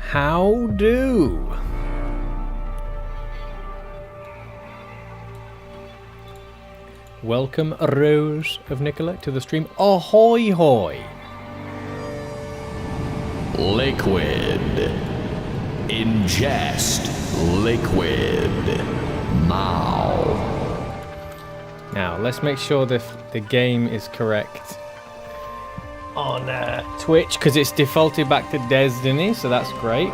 How do? Welcome, Rose of Nicolette, to the stream. Ahoy hoy! Liquid. Ingest. Liquid. Now. Now, let's make sure the game is correct on Twitch, because it's defaulted back to Destiny, so that's great.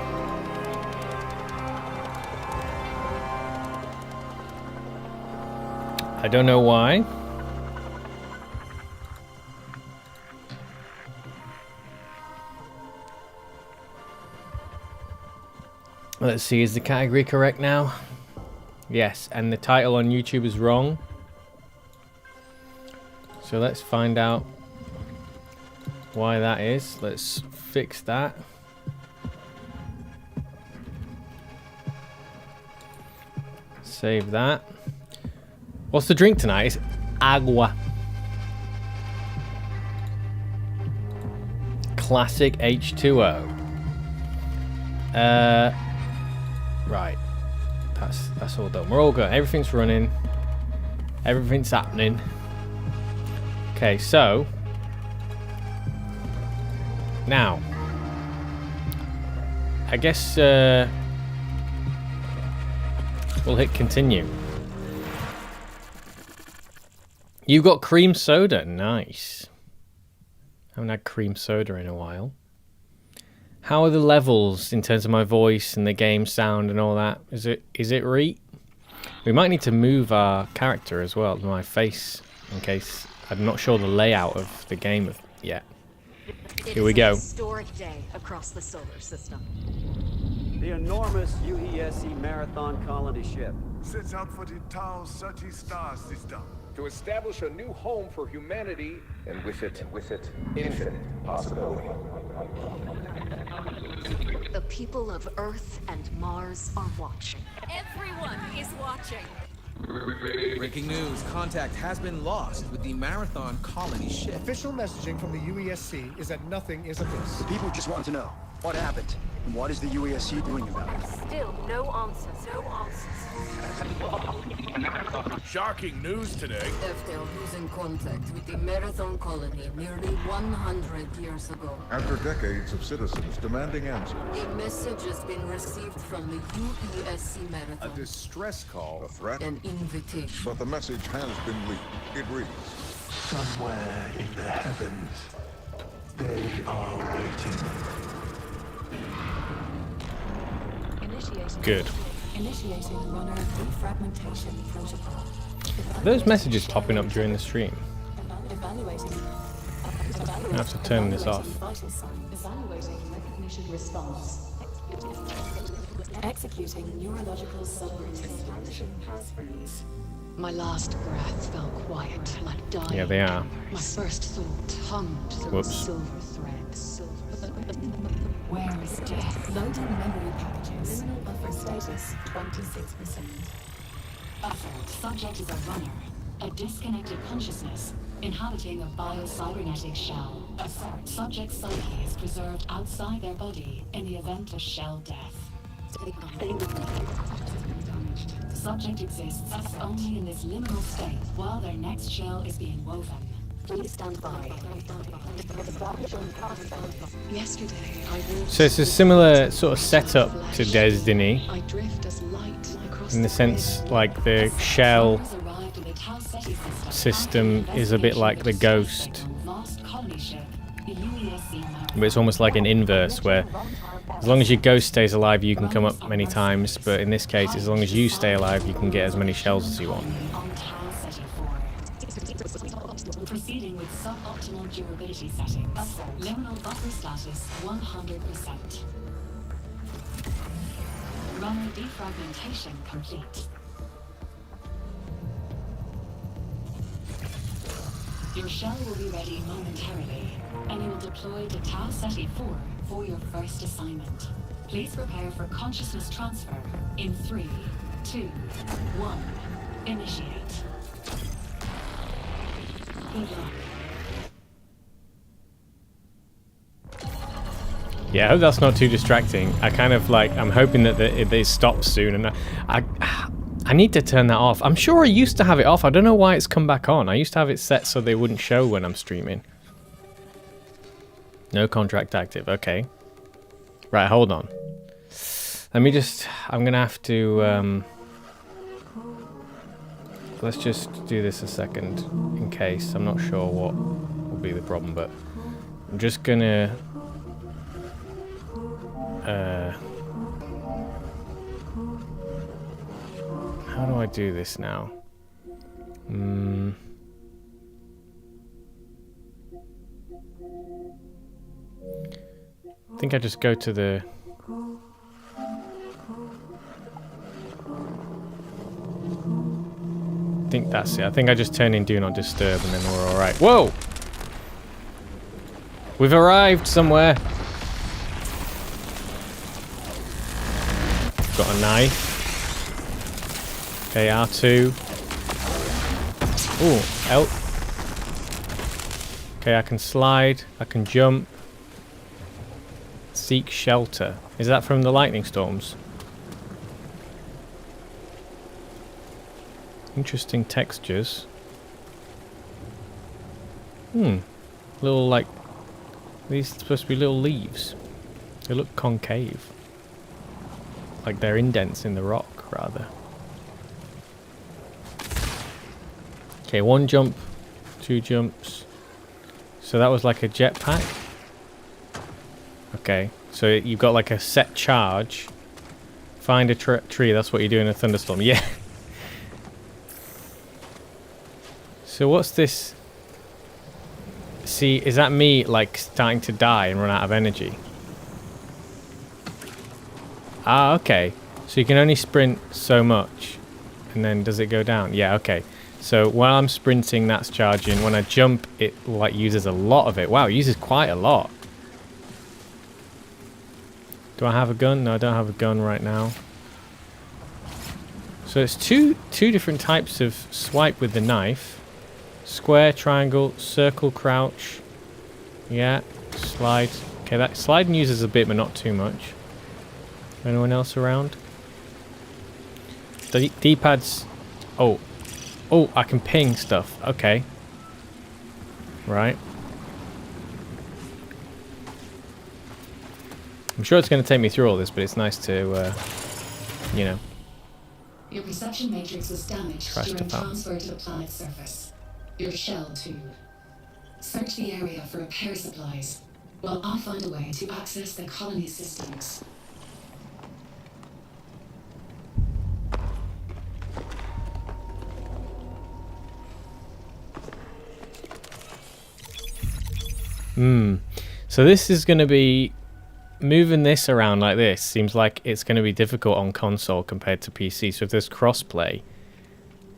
I don't know why. Let's see, is the category correct now? Yes, and the title on YouTube is wrong. So let's find out why that is. Let's fix that. Save that. What's the drink tonight? It's agua. Classic H2O. Right. That's all done. We're all good. Everything's running. Everything's happening. Okay, so now I guess we'll hit continue. You got cream soda. Nice. Haven't had cream soda in a while. How are the levels in terms of my voice and the game sound and all that? Is it right? We might need to move our character as well, my face, in case I'm not sure the layout of the game yet. Here we go. It is a historic day across the solar system. The enormous UESC Marathon colony ship sets out for the Tau 30 star system to establish a new home for humanity, and with it, infinite possibility. The people of Earth and Mars are watching. Everyone is watching. Breaking news. Contact has been lost with the Marathon colony ship. Official messaging from the UESC is that nothing is amiss. The people just want to know what happened and what is the UESC doing about it. Still no answers. Shocking news today. After losing contact with the Marathon colony nearly 100 years ago. After decades of citizens demanding answers. A message has been received from the UESC Marathon. A distress call. A threat. An invitation. But the message has been leaked. It reads, somewhere in the heavens, they are waiting. Good. Initiating runner defragmentation protocol. Are those messages popping up during the stream? I have to turn this off. Evaluating recognition response. Executing neurological subroutine. My last breath fell quiet, like dying. Yeah, they are. My first thought hummed through silver threads. Where is death? Loading memory packages. Liminal buffer status 26%. Buffered. Subject is a runner. A disconnected consciousness inhabiting a biocybernetic shell. Assert. Subject's psyche is preserved outside their body in the event of shell death. Subject exists only in this liminal state while their next shell is being woven. Please stand by. Yesterday, I walked. So it's a similar sort of setup to Destiny, I drift as light across in the sense like the shell system is a bit like the Ghost, but it's almost like an inverse where as long as your ghost stays alive you can come up many times, but in this case as long as you stay alive you can get as many shells as you want. Proceeding with suboptimal durability settings. Liminal buffer status 100%. Runner defragmentation complete. Your shell will be ready momentarily, and you will deploy to Tau Ceti 4 for your first assignment. Please prepare for consciousness transfer in 3, 2, 1. Initiate. Good luck. Yeah, I hope that's not too distracting. I kind of like, I'm hoping that they stop soon, and I need to turn that off. I'm sure I used to have it off. I don't know why it's come back on. I used to have it set so they wouldn't show when I'm streaming. No contract active. Okay. Right, hold on. Let me just, I'm gonna have to, let's just do this a second in case. I'm not sure what will be the problem, but I'm just gonna, how do I do this now? I think I just go to the... I think that's it. I think I just turn in Do Not Disturb and then we're alright. Whoa! We've arrived somewhere. Got a knife. Okay, R2. Ooh, L. Okay, I can slide. I can jump. Seek shelter. Is that from the lightning storms? Interesting textures. Little, like, these are supposed to be little leaves. They look concave. Like they're indents in the rock, rather. Okay, 1 jump, 2 jumps. So that was like a jetpack. Okay, so you've got like a set charge. Find a tree, that's what you do in a thunderstorm. Yeah. So what's this? See, is that me like starting to die and run out of energy? Ah, okay. So you can only sprint so much. And then does it go down? Yeah, okay. So while I'm sprinting, that's charging. When I jump, it like uses a lot of it. Wow, it uses quite a lot. Do I have a gun? No, I don't have a gun right now. So it's two different types of swipe with the knife. Square, triangle, circle, crouch. Yeah, slide. Okay, that sliding uses a bit, but not too much. Anyone else around? The D-pads. Oh, I can ping stuff. Okay. Right. I'm sure it's going to take me through all this, but it's nice to, you know. Your perception matrix was damaged during transfer to the planet's surface. Your shell, too. Search the area for repair supplies, while I find a way to access the colony systems. So this is going to be... Moving this around like this seems like it's going to be difficult on console compared to PC. So if there's crossplay,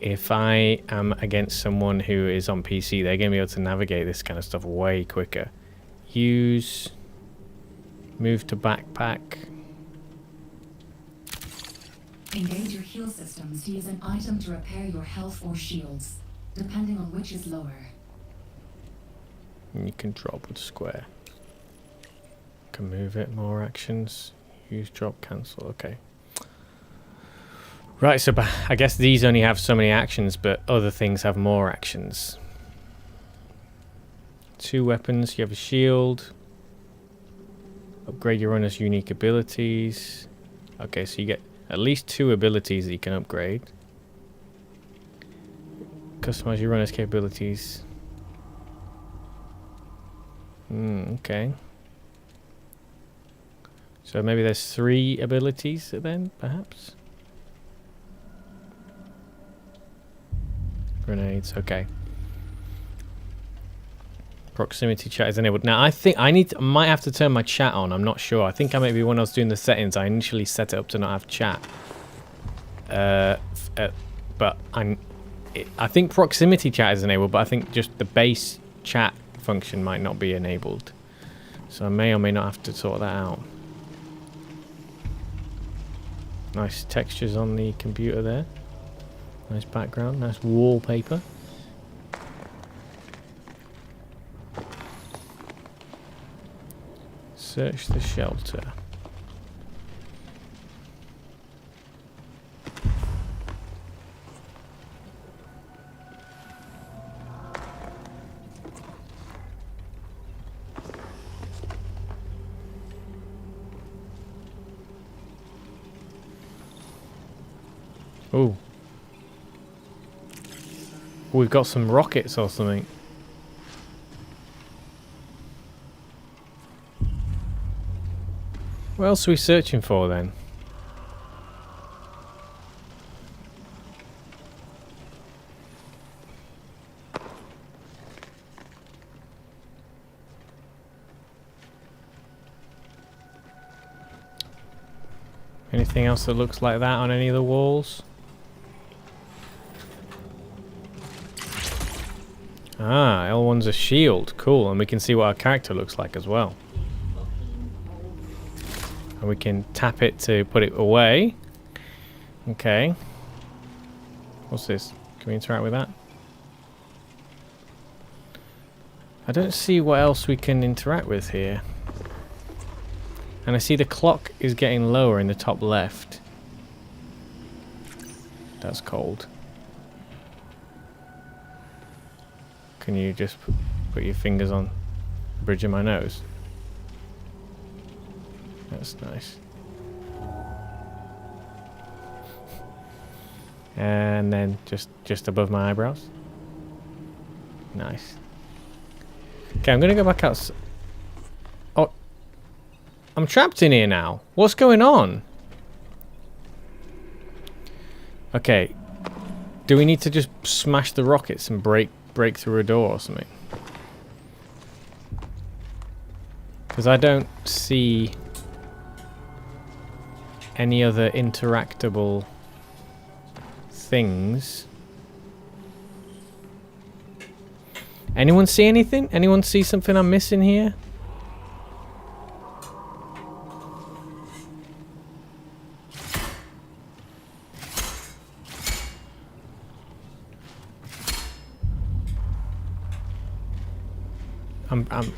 if I am against someone who is on PC, they're going to be able to navigate this kind of stuff way quicker. Use... Move to backpack. Engage your heal systems to use an item to repair your health or shields, depending on which is lower. And you can drop with square. Can move it, more actions. Use, drop, cancel. Okay. Right, so I guess these only have so many actions, but other things have more actions. 2 weapons. You have a shield. Upgrade your runner's unique abilities. Okay, so you get at least 2 abilities that you can upgrade. Customize your runner's capabilities. Okay. So maybe there's 3 abilities then, perhaps? Grenades, okay. Proximity chat is enabled. Now I think I might have to turn my chat on, I'm not sure. I think maybe when I was doing the settings, I initially set it up to not have chat. But I think proximity chat is enabled, but I think just the base chat function might not be enabled. So I may or may not have to sort that out. Nice textures on the computer there. Nice background, nice wallpaper. Search the shelter. Oh. We've got some rockets or something. What else are we searching for then? Anything else that looks like that on any of the walls? Ah, L1's a shield. Cool, and we can see what our character looks like as well. And we can tap it to put it away. Okay. What's this? Can we interact with that? I don't see what else we can interact with here. And I see the clock is getting lower in the top left. That's cold. Can you just put your fingers on the bridge of my nose? That's nice. And then just above my eyebrows. Nice. Okay, I'm gonna go back out. Oh, I'm trapped in here now. What's going on? Okay. Do we need to just smash the rockets and break through a door or something? Because I don't see any other interactable things. Anyone see anything? Anyone see something I'm missing here? I'm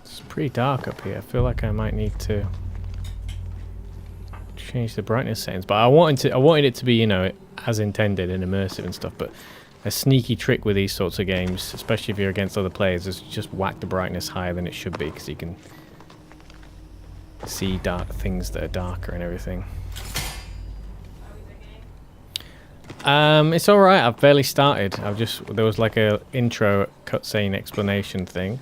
It's pretty dark up here. I feel like I might need to change the brightness settings, but I wanted it to be, you know, as intended and immersive and stuff. But a sneaky trick with these sorts of games, especially if you're against other players, is just whack the brightness higher than it should be, because you can see dark things that are darker and everything. It's alright, I've barely started. There was like a intro cutscene explanation thing.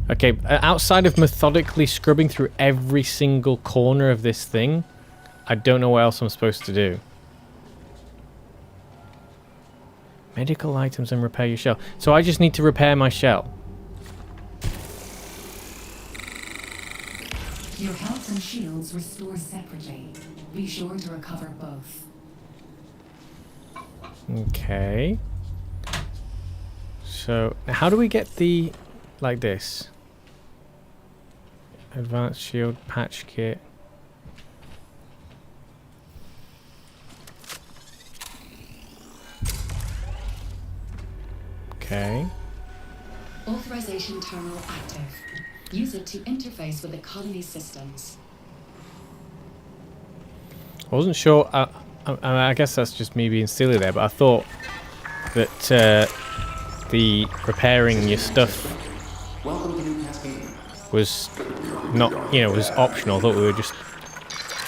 Okay, outside of methodically scrubbing through every single corner of this thing, I don't know what else I'm supposed to do. Medical items and repair your shell. So I just need to repair my shell. Your health and shields restore separately. Be sure to recover both. Okay. So, how do we get the... like this? Advanced shield patch kit. Okay. Authorization terminal active. Use it to interface with the colony systems. I wasn't sure. I guess that's just me being silly there, but I thought that the repairing your stuff was not, you know, was optional. I thought we were just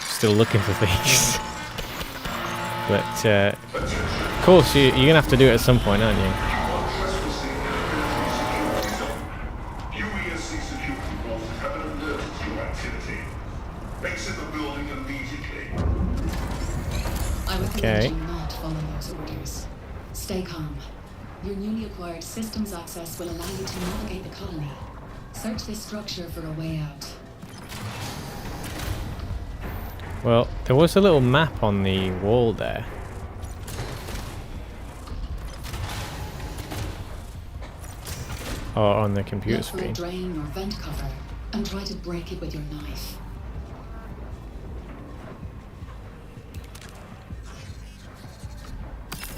still looking for things. But of course, you're gonna have to do it at some point, aren't you? Okay. Do not follow those orders. Stay calm. Your newly acquired systems access will allow you to navigate the colony. Search this structure for a way out. Well, there was a little map on the wall there. Or on the computer Look for a screen. drain or vent cover and try to break it with your knife.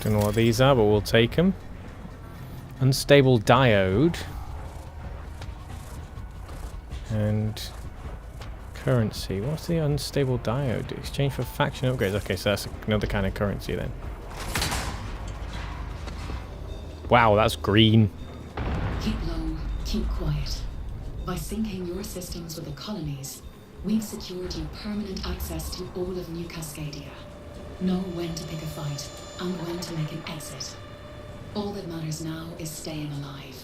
Don't know what these are, but we'll take them. Unstable diode. And currency. What's the unstable diode? Exchange for faction upgrades. Okay, so that's another kind of currency then. Wow, that's green. Keep low, keep quiet. By syncing your systems with the colonies, we've secured you permanent access to all of New Cascadia. Know when to pick a fight and when to make an exit. All that matters now is staying alive.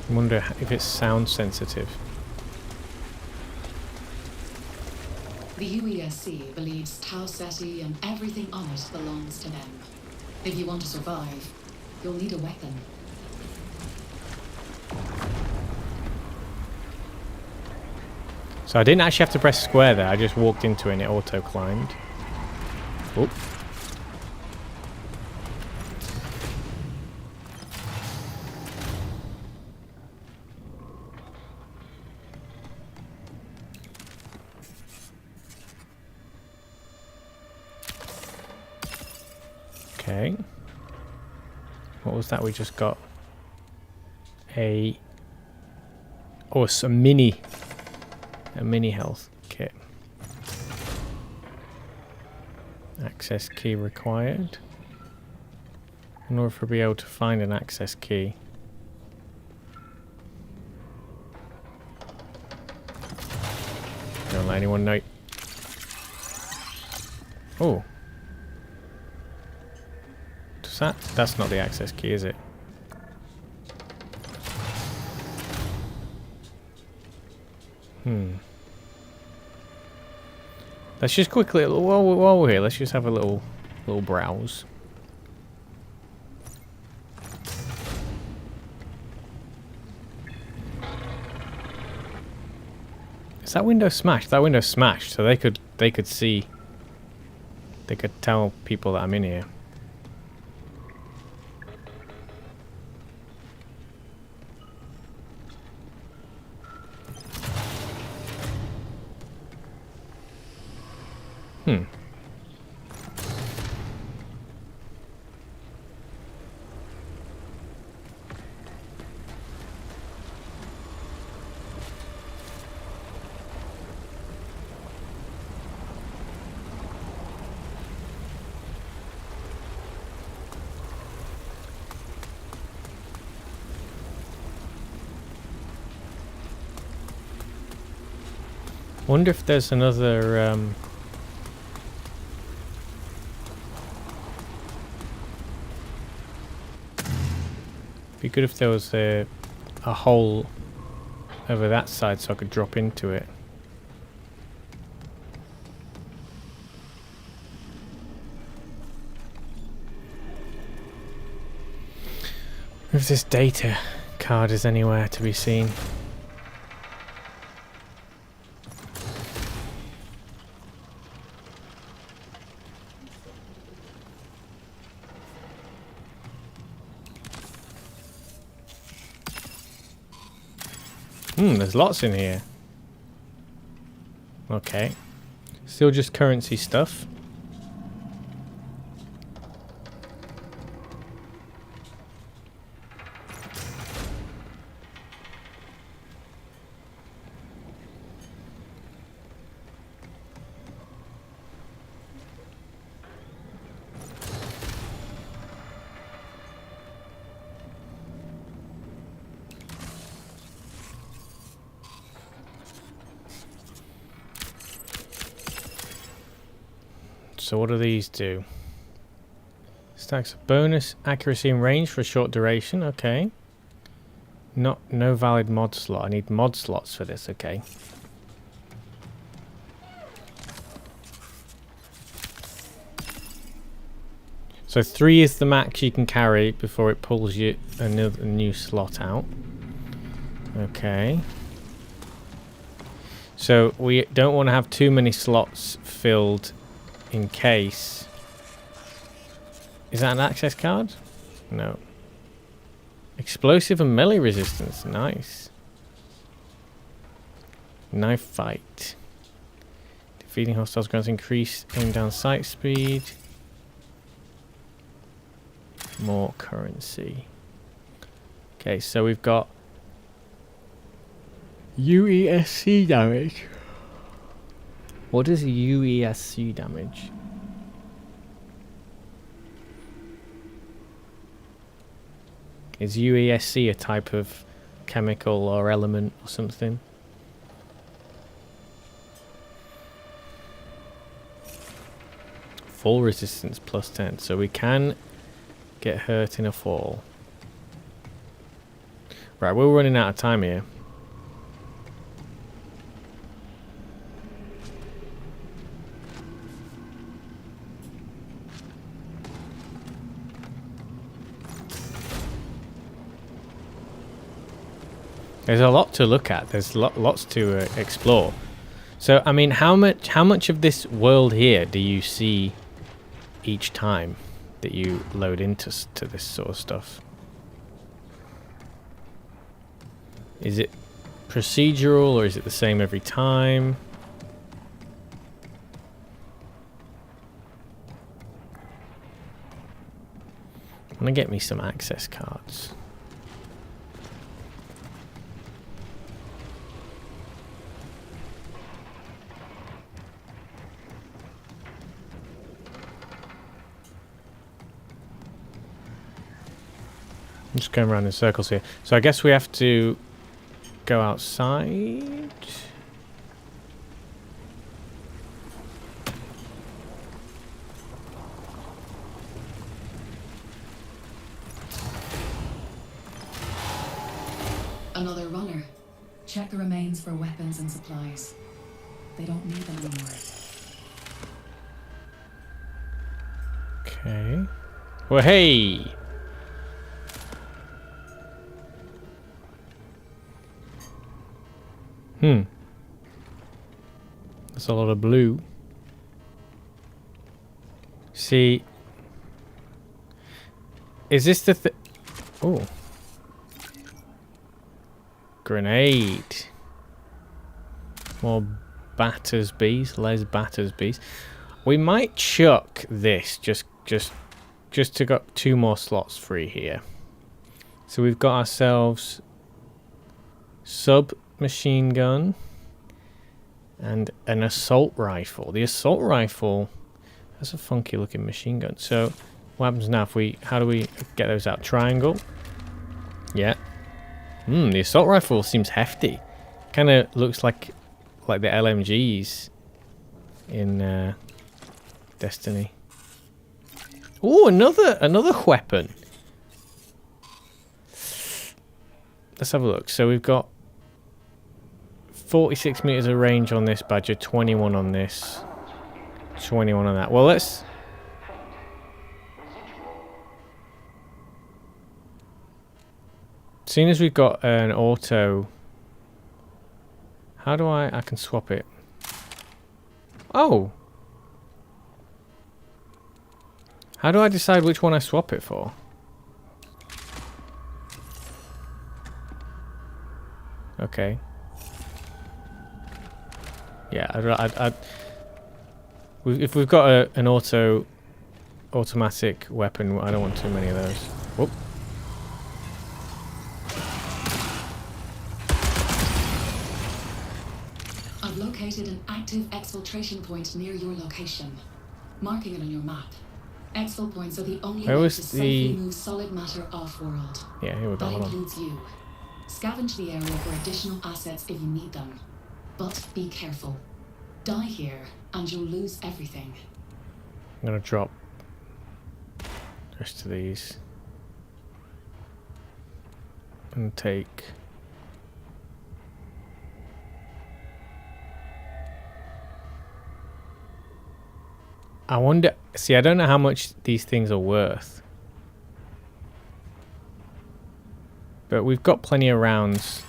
I wonder if it's sound sensitive. The UESC believes Tau Ceti and everything on it belongs to them. If you want to survive, you'll need a weapon. So I didn't actually have to press square there, I just walked into it and it auto-climbed. Oop. Okay. What was that we just got? Oh, it's a mini health kit. Access key required. In order for me to be able to find an access key. Don't let anyone know. Oh. That's not the access key, is it? Let's just quickly, while we're here, let's just have a little browse. Is that window smashed? That window's smashed, so they could see. They could tell people that I'm in here. Wonder if there's another be good if there was a hole over that side so I could drop into it. If this data card is anywhere to be seen. There's lots in here. Okay. Still just currency stuff. So what do these do? Stacks a bonus accuracy and range for a short duration. Okay. No valid mod slot. I need mod slots for this. Okay. So 3 is the max you can carry before it pulls you a new slot out. Okay. So we don't want to have too many slots filled in case. Is that an access card? No. Explosive and melee resistance. Nice. Knife fight. Defeating hostiles grants increased aim down sight speed. More currency. Okay, so we've got UESC damage. What is UESC damage? Is UESC a type of chemical or element or something? Fall resistance plus 10, so we can get hurt in a fall. Right, we're running out of time here. There's a lot to look at. There's lots to explore. So, I mean, how much of this world here do you see each time that you load into this sort of stuff? Is it procedural or is it the same every time? I'm gonna get me some access cards. I'm just going around in circles here. So I guess we have to go outside. Another runner. Check the remains for weapons and supplies. They don't need them anymore. Okay. Well, hey! That's a lot of blue. See, is this the oh, grenade. More Battersby's, Les Battersby's. We might chuck this just to got 2 more slots free here. So we've got ourselves submachine gun and an assault rifle. The assault rifle, that's a funky looking machine gun. So what happens now if how do we get those out? Triangle. Yeah. The assault rifle seems hefty. Kind of looks like the LMGs in Destiny. Oh, another weapon. Let's have a look. So we've got 46 meters of range on this badger, 21 on this, 21 on that. Well, let's... Seeing as we've got an auto... How do I can swap it? Oh! How do I decide which one I swap it for? Okay. Yeah, if we've got an automatic weapon, I don't want too many of those. Whoop. I've located an active exfiltration point near your location. Marking it on your map. Exfil points are the only way to safely move solid matter off-world. Yeah, here we go. That includes you. Scavenge the area for additional assets if you need them. But be careful. Die here, and you'll lose everything. I'm gonna drop the rest of these. And take... I wonder... See, I don't know how much these things are worth. But we've got plenty of rounds.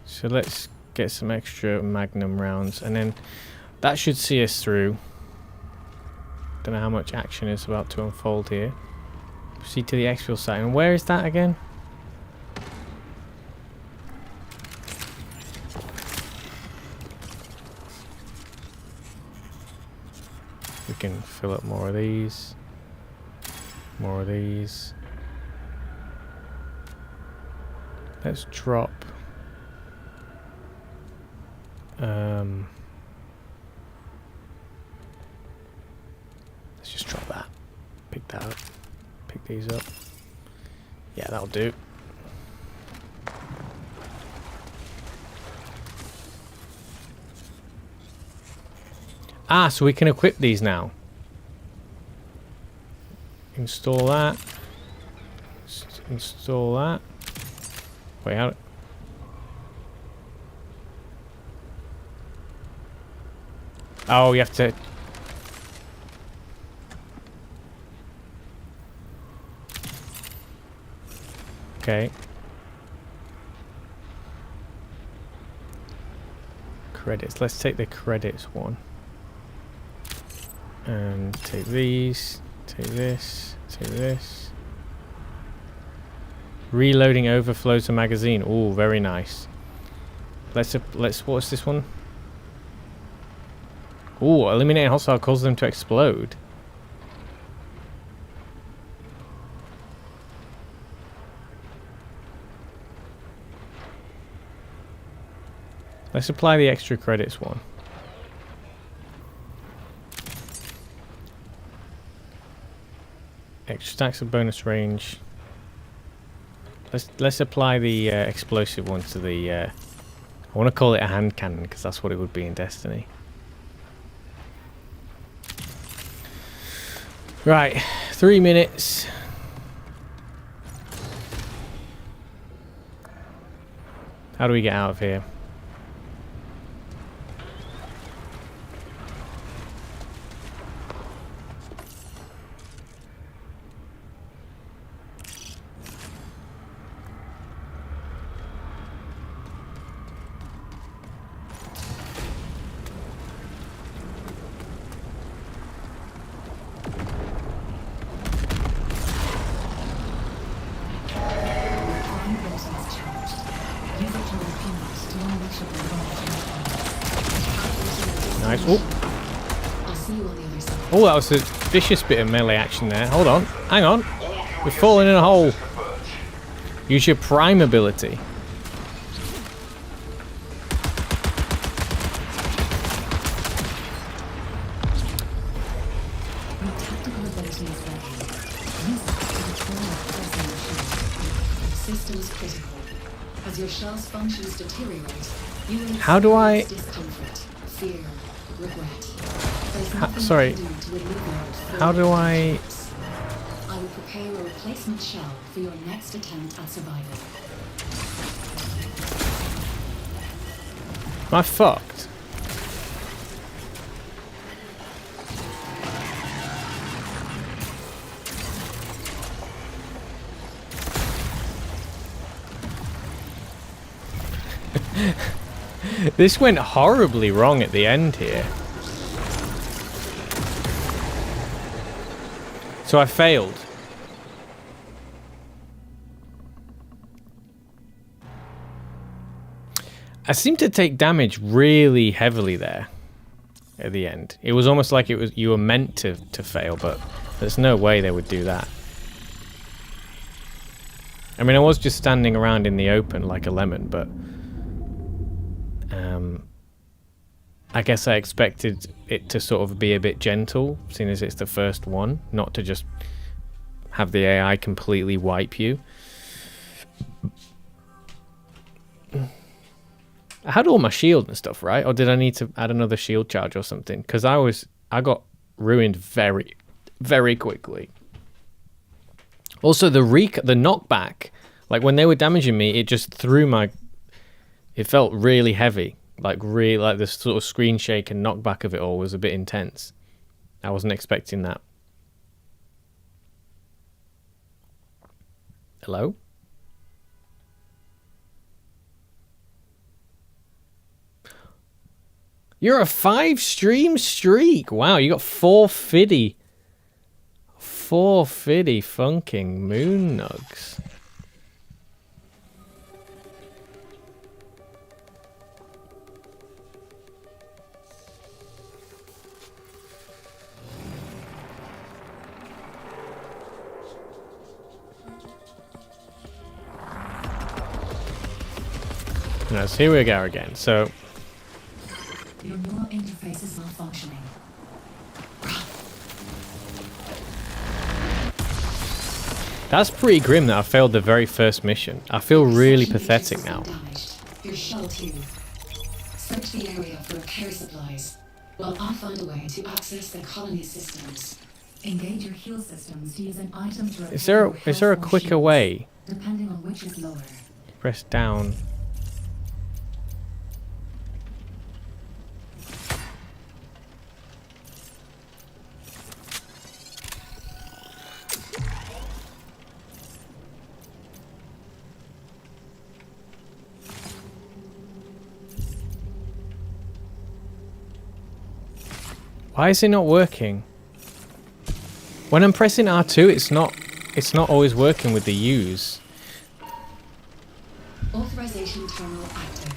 So let's get some extra magnum rounds. And then that should see us through. Don't know how much action is about to unfold here. Proceed to the exfil site. And where is that again? We can fill up more of these. More of these. Let's drop. Let's just drop that. Pick that up. Pick these up. Yeah, that'll do. Ah, so we can equip these now. Install that. Install that. Wait, how? Oh, you have to. Okay. Credits. Let's take the credits one. And take these. Take this. Take this. Reloading overflows to magazine. Oh, very nice. Let's what's this one? Oh, eliminating hostile causes them to explode. Let's apply the extra credits one. Extra stacks of bonus range. Let's apply the explosive one to the. I want to call it a hand cannon because that's what it would be in Destiny. Right, 3 minutes. How do we get out of here? Nice. Oh, that was a vicious bit of melee action there. Hold on. Hang on. We're falling in a hole. Use your prime ability. As your shell's functions deteriorate, you will How do I... discomfort, fear, regret. Sorry. How do I... I will prepare a replacement shell for your next attempt at survival. Am I fucked? This went horribly wrong at the end here. So I failed. I seemed to take damage really heavily there at the end. It was almost like you were meant to fail, but there's no way they would do that. I mean, I was just standing around in the open like a lemon, but I guess I expected it to sort of be a bit gentle, seeing as it's the first one, not to just have the AI completely wipe you. I had all my shield and stuff, right? Or did I need to add another shield charge or something? Because I got ruined very, very quickly. Also, the knockback, like when they were damaging me, it just threw my... It felt really heavy. Like the sort of screen shake and knockback of it all was a bit intense. I wasn't expecting that. Hello? You're a 5-stream streak. Wow, you got 450. 450 funking moon nugs. No, so here we go again. So your neural interface is malfunctioning. that's pretty grim that I failed the very first mission. I feel really pathetic now. Your shell tube. Search the area for repair supplies, while I'll find a way to access the colony systems. Engage your heal systems to use an item to repair. Is there a quicker way? Depending on which is lower. Press down. Why is it not working? When I'm pressing R2, it's not always working with the U's. Authorization terminal active.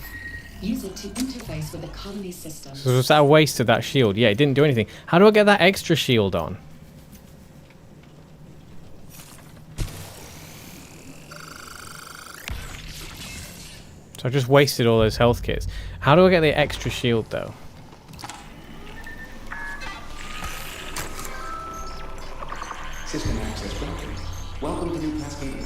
Use it to interface with the colony system. So was that a waste of that shield? Yeah, it didn't do anything. How do I get that extra shield on? So I just wasted all those health kits. How do I get the extra shield though? System access granted. Welcome to New Cascade.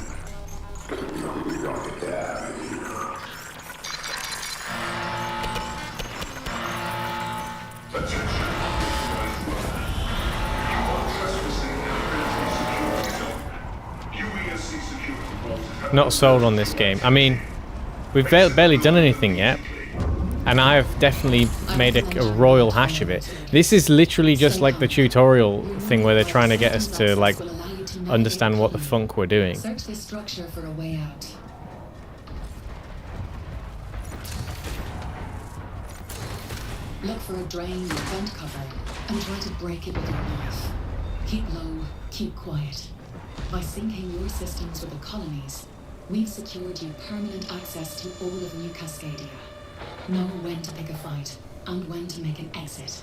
Not sold on this game. I mean, we've barely done anything yet. And I have definitely made a royal hash of it. This is literally just like the tutorial thing where they're trying to get us to like understand what the funk we're doing. Search the structure for a way out. Look for a drain or vent cover and try to break it with your knife. Keep low, keep quiet. By syncing your systems with the colonies, we've secured you permanent access to all of New Cascadia. Know when to pick a fight and when to make an exit.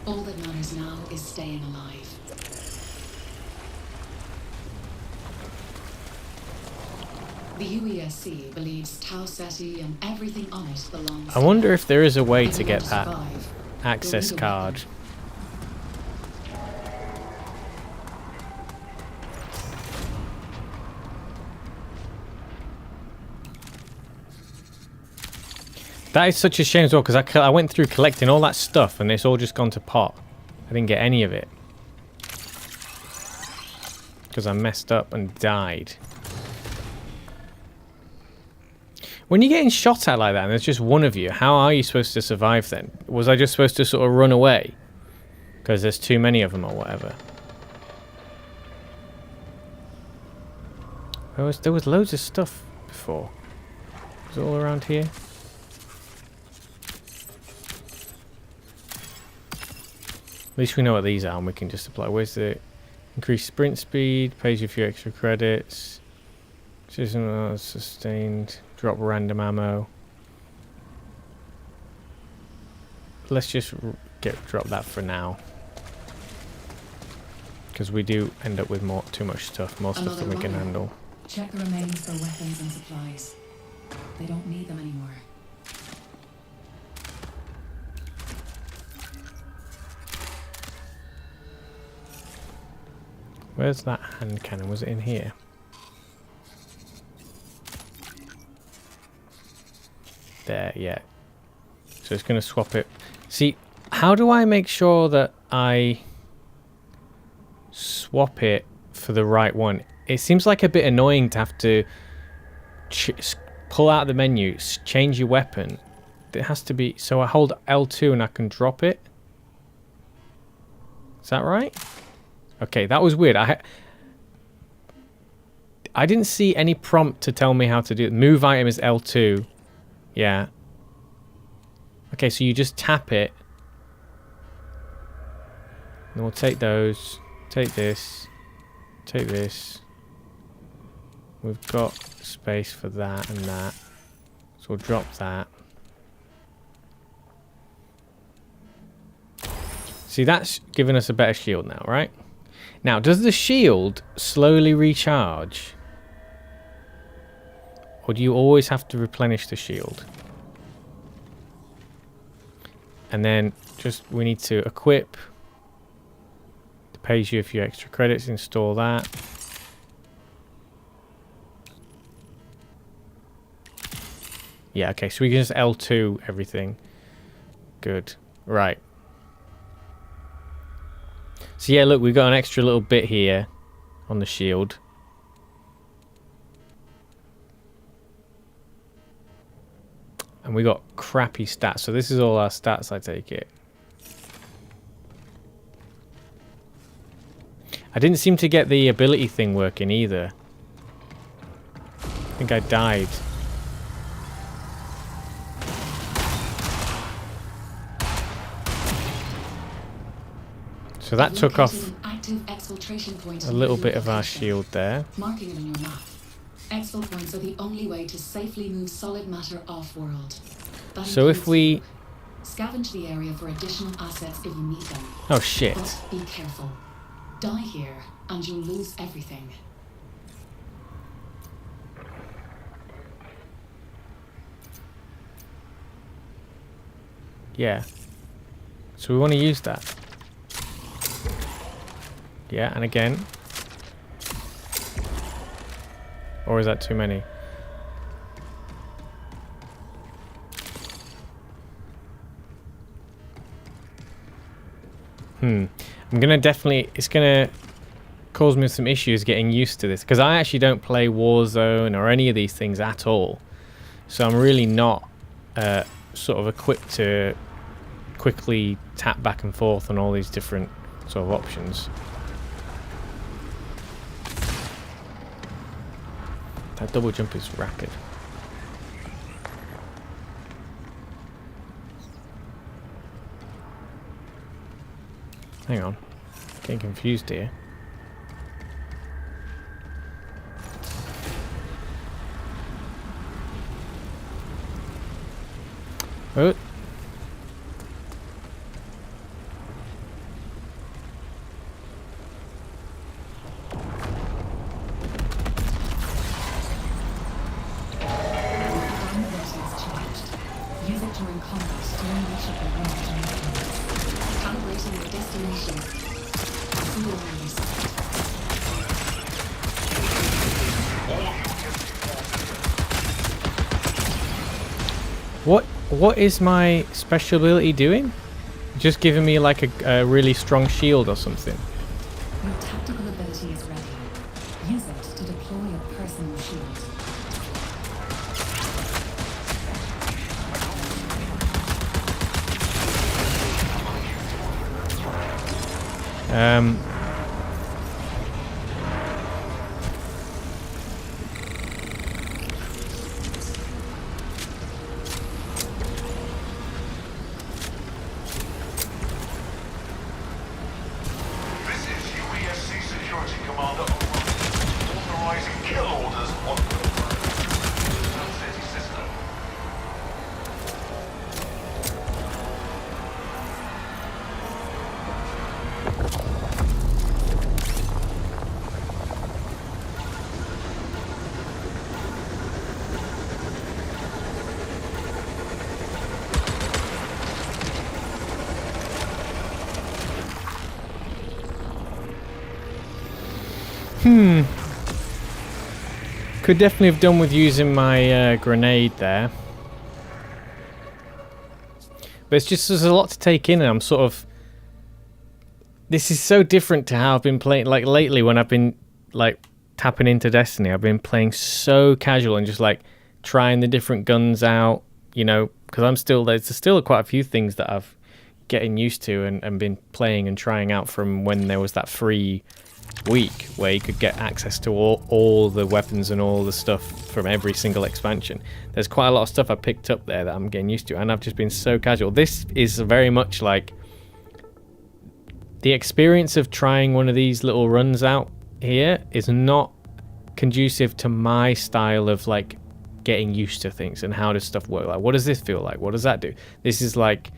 All that matters now is staying alive. The UESC believes Tau Ceti and everything on it belongs. I wonder if there is a way to get that access card. That is such a shame as well, because I went through collecting all that stuff and it's all just gone to pot. I didn't get any of it. Because I messed up and died. When you're getting shot at like that and there's just one of you, how are you supposed to survive then? Was I just supposed to sort of run away? Because there's too many of them or whatever. There was loads of stuff before. Was it all around here? At least we know what these are and we can just apply. Where's the increased sprint speed? Pays you a few extra credits. Sustained. Drop random ammo. Let's just drop that for now. Because we do end up with too much stuff. More stuff than we can handle. Check the remains for weapons and supplies. They don't need them anymore. Where's that hand cannon? Was it in here? There, yeah. So it's going to swap it. See, how do I make sure that I swap it for the right one? It seems like a bit annoying to have to pull out the menu, change your weapon. It has to be... So I hold L2 and I can drop it? Is that right? Okay, that was weird. I didn't see any prompt to tell me how to do it. Move item is L2. Yeah. Okay, so you just tap it. And we'll take those. Take this. Take this. We've got space for that and that. So we'll drop that. See, that's giving us a better shield now, right? Now, does the shield slowly recharge? Or do you always have to replenish the shield? And then just we need to equip. It pays you a few extra credits, install that. Yeah, okay, so we can just L2 everything. Good. Right. So yeah, look, we've got an extra little bit here on the shield. And we got crappy stats. So this is all our stats, I take it. I didn't seem to get the ability thing working either. I think I died. So that took off a little bit of our shield there. Marking it on your map. Exfil points are the only way to safely move solid matter off-world. So if we scavenge the area for additional assets if you need them. Oh shit. But be careful. Die here and you'll lose everything. Yeah. So we want to use that. Yeah, and again. Or is that too many? I'm gonna definitely, it's gonna cause me some issues getting used to this, because I actually don't play Warzone or any of these things at all. So I'm really not sort of equipped to quickly tap back and forth on all these different sort of options. That double jump is rapid. Hang on. Getting confused here. Oh. What is my special ability doing? Just giving me like a really strong shield or something. Your tactical ability is ready. Use it to deploy a personal shield. Could definitely have done with using my grenade there. But it's just, there's a lot to take in, and I'm sort of... This is so different to how I've been playing, like lately when I've been like tapping into Destiny. I've been playing so casual and just like trying the different guns out, you know, because there's still quite a few things that I've getting used to and been playing and trying out from when there was that free week where you could get access to all the weapons and all the stuff from every single expansion. There's quite a lot of stuff I picked up there that I'm getting used to, and I've just been so casual. This is very much like the experience of trying one of these little runs out here is not conducive to my style of like getting used to things and how does stuff work. Like, what does this feel like? What does that do? This is like,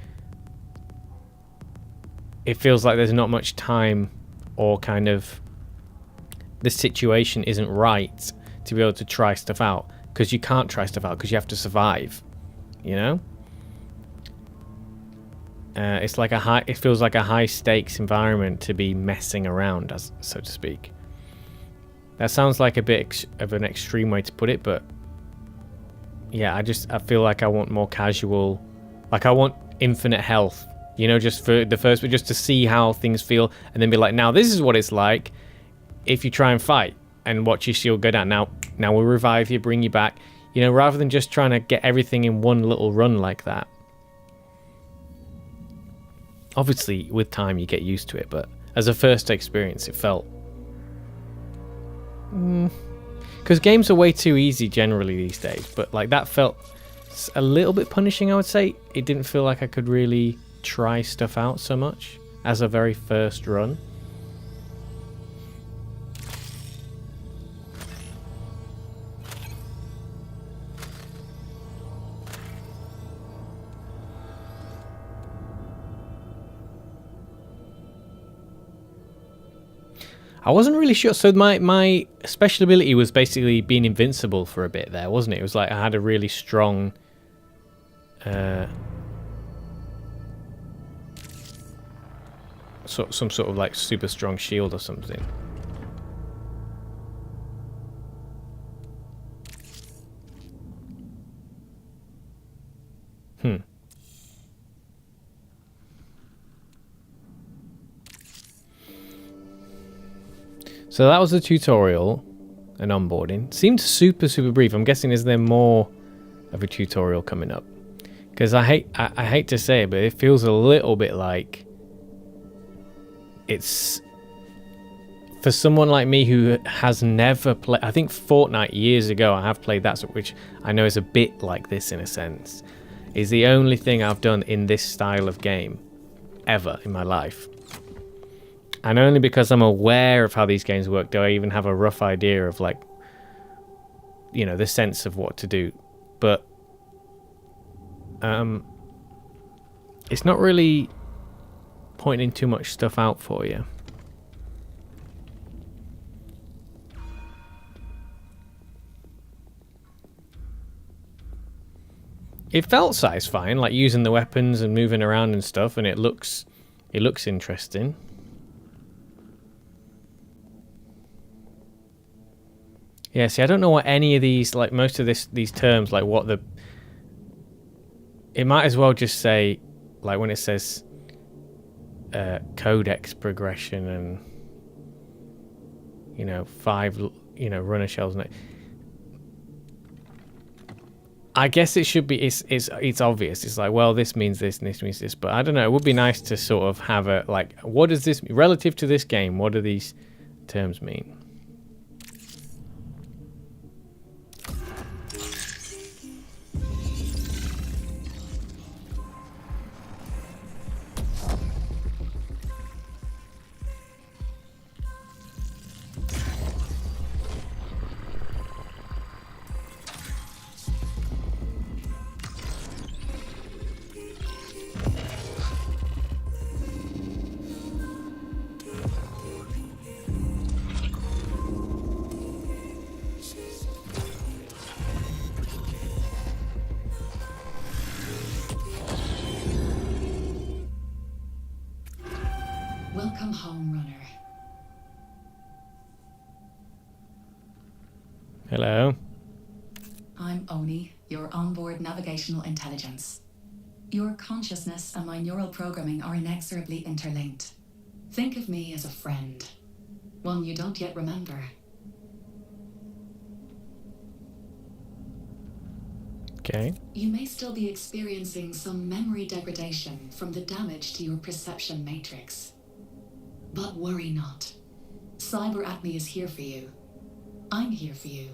it feels like there's not much time, or kind of the situation isn't right to be able to try stuff out, because you can't try stuff out because you have to survive, you know? It's like it feels like a high stakes environment to be messing around, as so to speak. That sounds like a bit of an extreme way to put it, but yeah, I feel like I want more casual, like I want infinite health, you know, just for the first bit, just to see how things feel, and then be like, now this is what it's like if you try and fight, and watch your shield go down. Now we'll revive you, bring you back, you know, rather than just trying to get everything in one little run like that. Obviously, with time, you get used to it, but as a first experience, it felt... Because games are way too easy generally these days, but like that felt a little bit punishing, I would say. It didn't feel like I could really try stuff out so much as a very first run. I wasn't really sure. So my special ability was basically being invincible for a bit there, wasn't it? It was like I had a really strong... some sort of like super strong shield or something. So that was the tutorial and onboarding. Seemed super brief. I'm guessing, is there more of a tutorial coming up? Because I hate to say it, but it feels a little bit like it's for someone like me who has never played. I think Fortnite years ago I have played that, which I know is a bit like this in a sense. Is the only thing I've done in this style of game ever in my life. And only because I'm aware of how these games work do I even have a rough idea of, like, you know, the sense of what to do. But it's not really pointing too much stuff out for you. It felt satisfying, like using the weapons and moving around and stuff, and it looks interesting. Yeah, see, I don't know what any of these, like most of these terms, like what the... It might as well just say, like when it says codex progression and, you know, 5, you know, runner shells. And I guess it should be, it's obvious. It's like, well, this means this and this means this. But I don't know, it would be nice to sort of have a, like, what does this, relative to this game, what do these terms mean? Welcome home, runner. Hello. I'm Oni, your onboard navigational intelligence. Your consciousness and my neural programming are inexorably interlinked. Think of me as a friend, one you don't yet remember. Okay. You may still be experiencing some memory degradation from the damage to your perception matrix. But worry not. Cyber Acme is here for you. I'm here for you.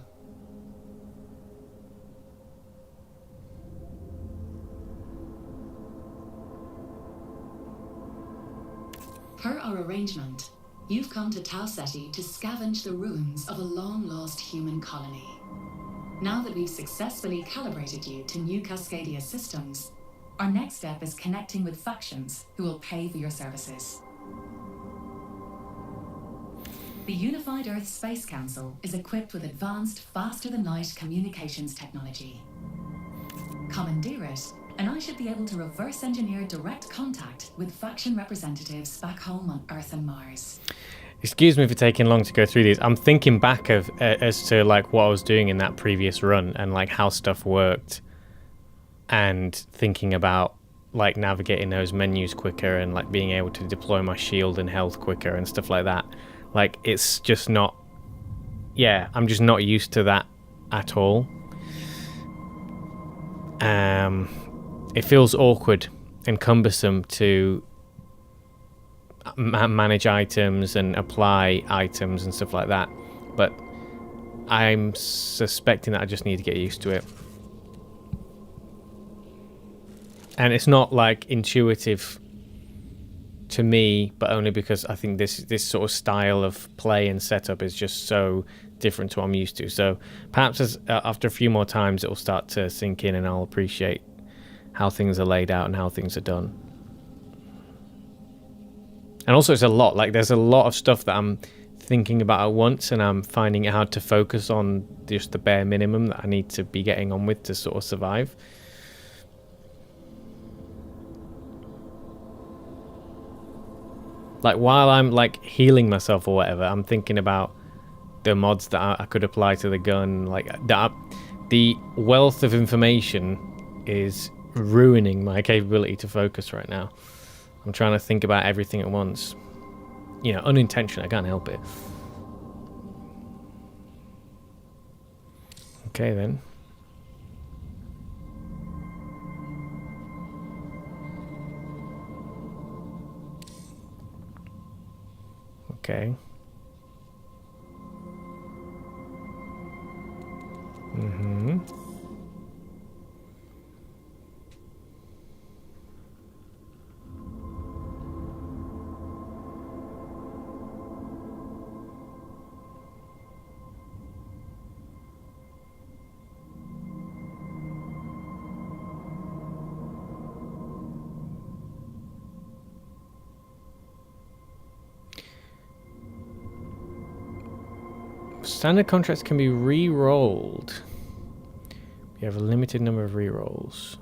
Per our arrangement, You've come to Tau Ceti to scavenge the ruins of a long-lost human colony. Now that we've successfully calibrated you to new Cascadia systems, our next step is connecting with factions who will pay for your services. The Unified Earth Space Council is equipped with advanced, faster-than-light communications technology. Commandeer it, and I should be able to reverse engineer direct contact with faction representatives back home on Earth and Mars. Excuse me for taking long to go through these. I'm thinking back of as to like what I was doing in that previous run and like how stuff worked, and thinking about like navigating those menus quicker and like being able to deploy my shield and health quicker and stuff like that. Like, it's just not... Yeah, I'm just not used to that at all. It feels awkward and cumbersome to manage items and apply items and stuff like that. But I'm suspecting that I just need to get used to it. And it's not, like, intuitive to me, but only because I think this sort of style of play and setup is just so different to what I'm used to. So perhaps after a few more times it'll start to sink in and I'll appreciate how things are laid out and how things are done. And also it's a lot, like there's a lot of stuff that I'm thinking about at once, and I'm finding it hard to focus on just the bare minimum that I need to be getting on with to sort of survive. Like, while I'm, like, healing myself or whatever, I'm thinking about the mods that I could apply to the gun. Like, the wealth of information is ruining my capability to focus right now. I'm trying to think about everything at once. You know, unintentionally, I can't help it. Okay, then. Okay. Mm-hmm. Standard contracts can be re-rolled. You have a limited number of re-rolls.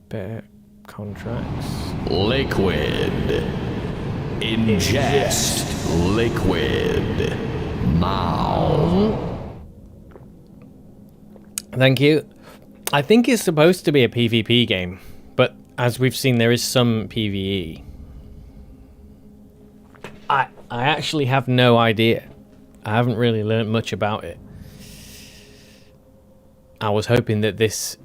Better contracts. Liquid. Ingest. Liquid. Now. Thank you. I think it's supposed to be a PvP game, but as we've seen, there is some PvE. I actually have no idea. I haven't really learned much about it. I was hoping that this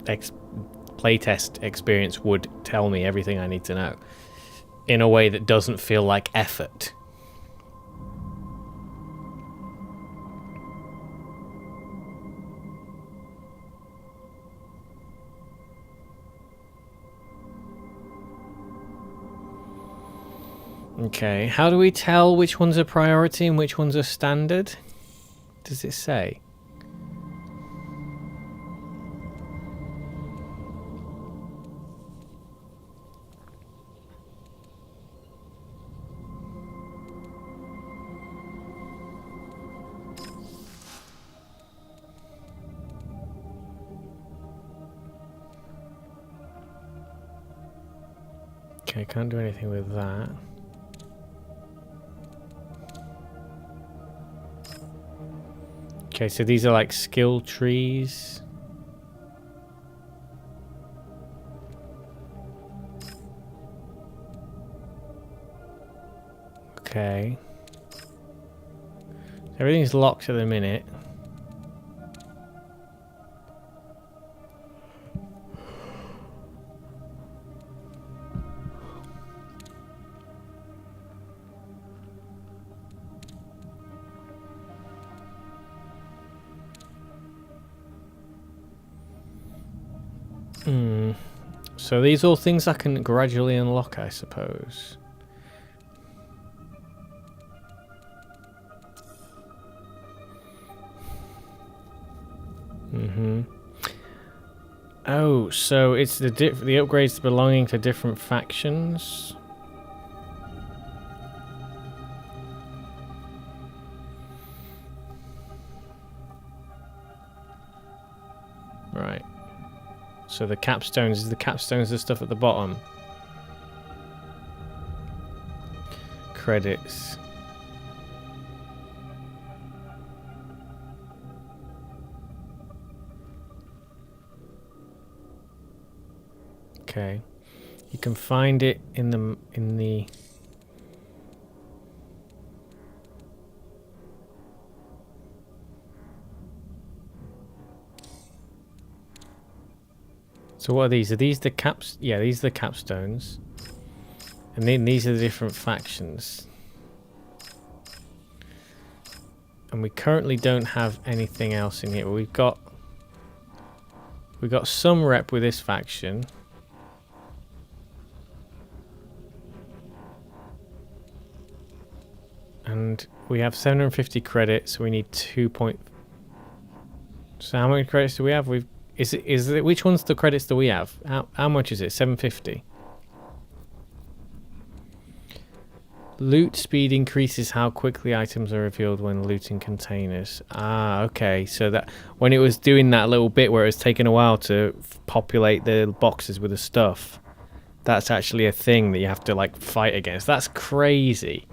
playtest experience would tell me everything I need to know in a way that doesn't feel like effort. Okay, how do we tell which one's a priority and which one's a standard? Does it say? Okay, can't do anything with that. Okay, so these are like skill trees. Okay. Everything's locked at the minute. So these all things I can gradually unlock, I suppose. Oh, so it's the upgrades belonging to different factions. Right. So the capstones is the stuff at the bottom. Credits. Okay. You can find it in the So what are these? Are these the caps? Yeah, these are the capstones. And then these are the different factions. And we currently don't have anything else in here. But we've got some rep with this faction. And we have 750 credits. We need 2 point. So how many credits do we have? Is it which one's the credits do we have? How much is it? 750. Loot speed increases how quickly items are revealed when looting containers. Ah, okay. So that when it was doing that little bit where it was taking a while to populate the boxes with the stuff, that's actually a thing that you have to like fight against. That's crazy.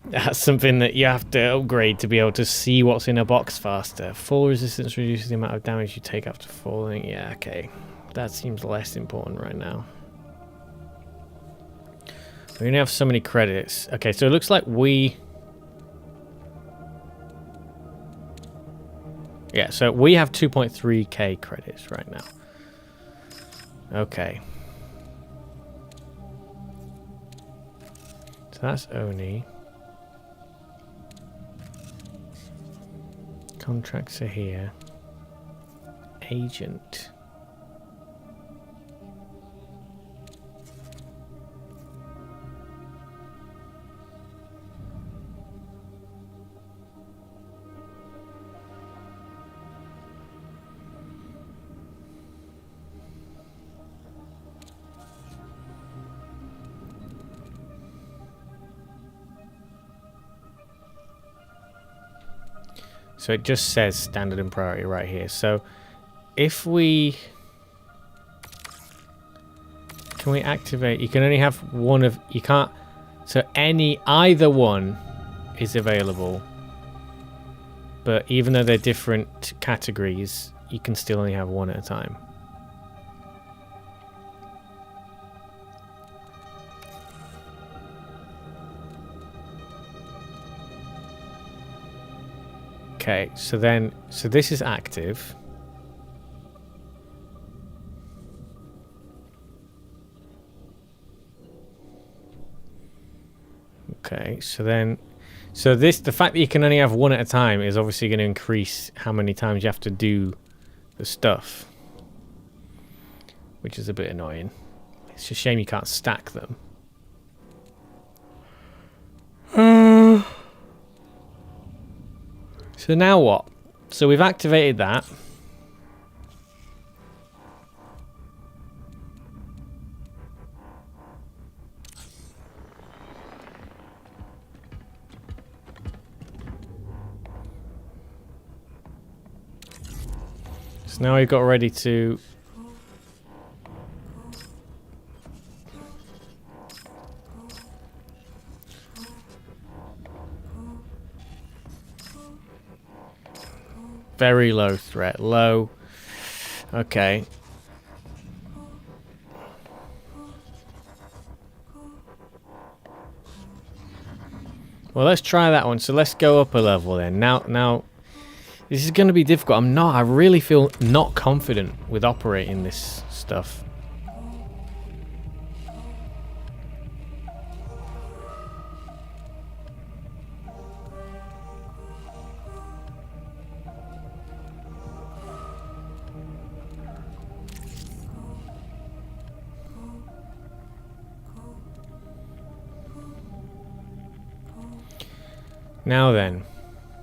That's something that you have to upgrade to be able to see what's in a box faster. Fall resistance reduces the amount of damage you take after falling. Yeah, okay. That seems less important right now. We only have so many credits. Okay, so it looks like yeah, so we have 2.3k credits right now. Okay. So that's Oni. Contracts are here. Agent. So it just says standard and priority right here. So if we... Can we activate? You can only have one of... You can't... So either one is available. But even though they're different categories, you can still only have one at a time. Okay, so this is active. Okay, the fact that you can only have one at a time is obviously going to increase how many times you have to do the stuff, which is a bit annoying. It's a shame you can't stack them. So now what? So we've activated that. So now we've got ready to... Very low threat. Low. Okay. Well, let's try that one. So let's go up a level then. Now, this is going to be difficult. I really feel not confident with operating this stuff. Now then,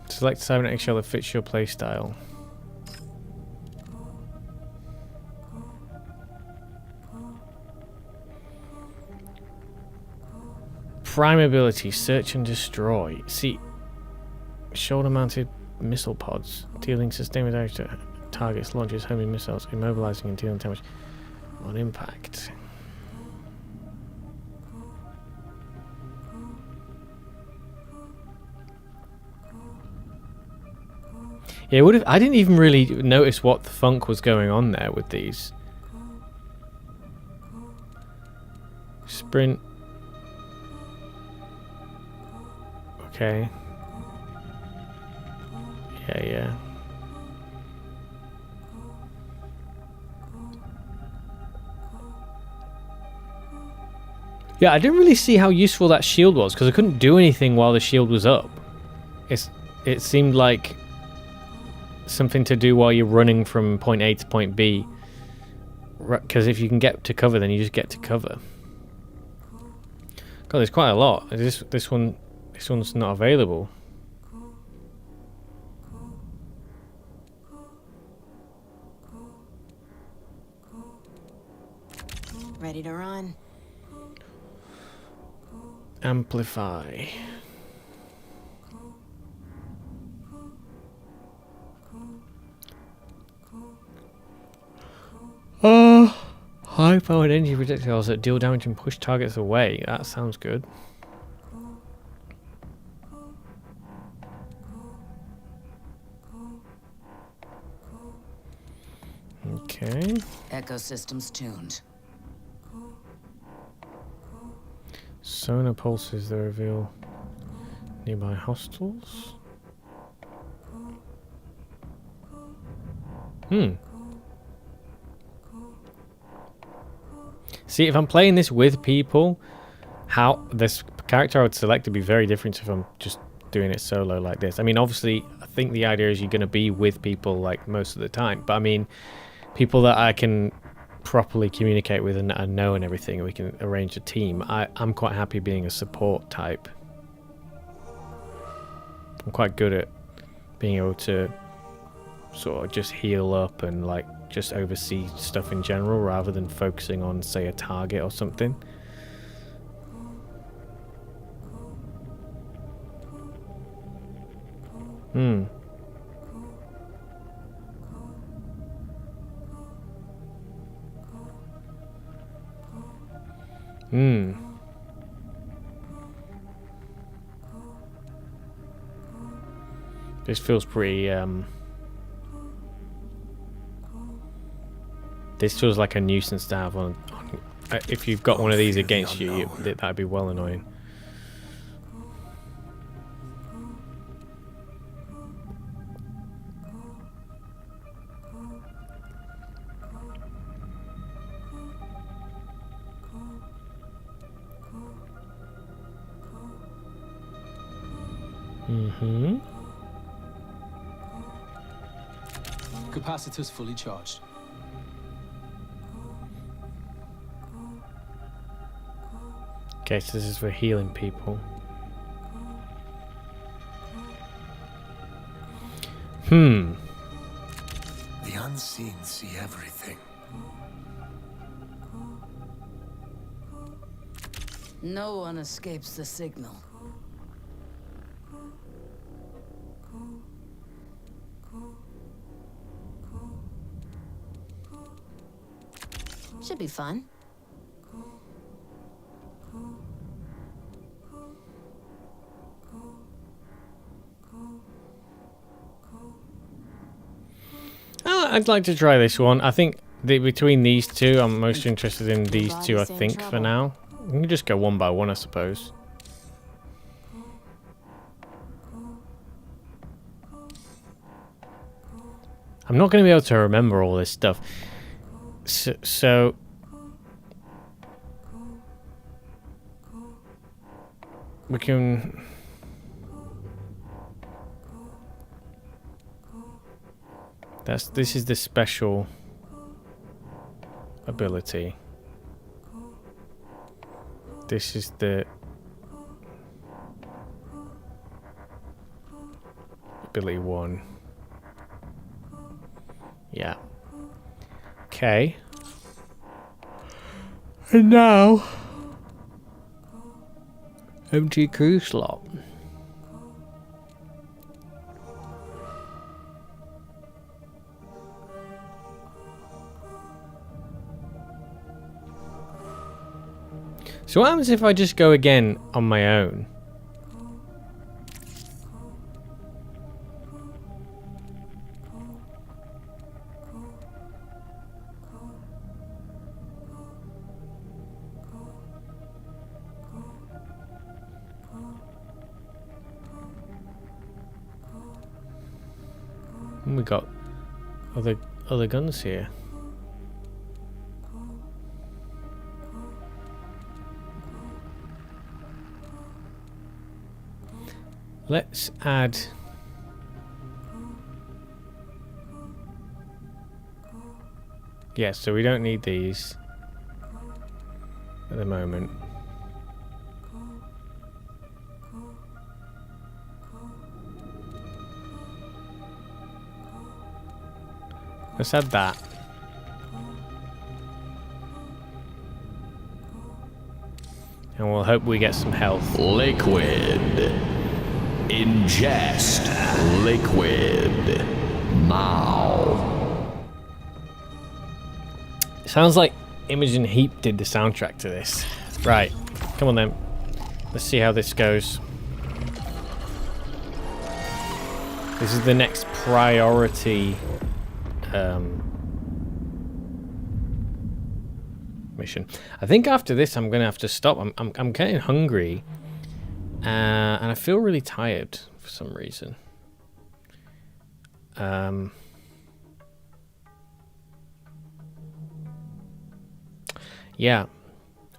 select a cybernetic shell that fits your playstyle. Prime ability, search and destroy. See, shoulder-mounted missile pods, dealing sustained damage to targets, launches homing missiles, immobilizing and dealing damage on impact. Yeah, I didn't even really notice what the funk was going on there with these. Sprint. Okay. Yeah. Yeah, I didn't really see how useful that shield was because I couldn't do anything while the shield was up. It seemed like something to do while you're running from point A to point B. Because if you can get to cover, then you just get to cover. God, there's quite a lot. This one's not available. Ready to run. Amplify. High-powered energy projectiles that deal damage and push targets away. That sounds good. Okay. Ecosystems tuned. Sonar pulses that reveal nearby hostiles. See, if I'm playing this with people, how this character I would select would be very different if I'm just doing it solo like this. I mean, obviously, I think the idea is you're going to be with people like most of the time. But I mean, people that I can properly communicate with and know and everything, and we can arrange a team. I'm quite happy being a support type. I'm quite good at being able to sort of just heal up and like just oversee stuff in general rather than focusing on, say, a target or something. This feels pretty, this feels like a nuisance to have on if you've got one of these against you, that'd be well annoying. Capacitors fully charged. Okay, so this is for healing people. The unseen see everything. No one escapes the signal. Should be fun. I'd like to try this one. I think between these two, I'm most interested in these two, I think, for now. We can just go one by one, I suppose. I'm not going to be able to remember all this stuff. So we can... This is the special ability. This is the... ability 1. Yeah. Okay. And now, empty crew slot. So what happens if I just go again on my own? We got other guns here. Let's add so we don't need these at the moment. Let's add that. And we'll hope we get some health. Liquid. Ingest liquid now. Sounds like Imogen Heap did the soundtrack to this. Right, come on then. Let's see how this goes. This is the next priority mission. I think after this I'm gonna have to stop. I'm getting hungry. And I feel really tired for some reason. Yeah, I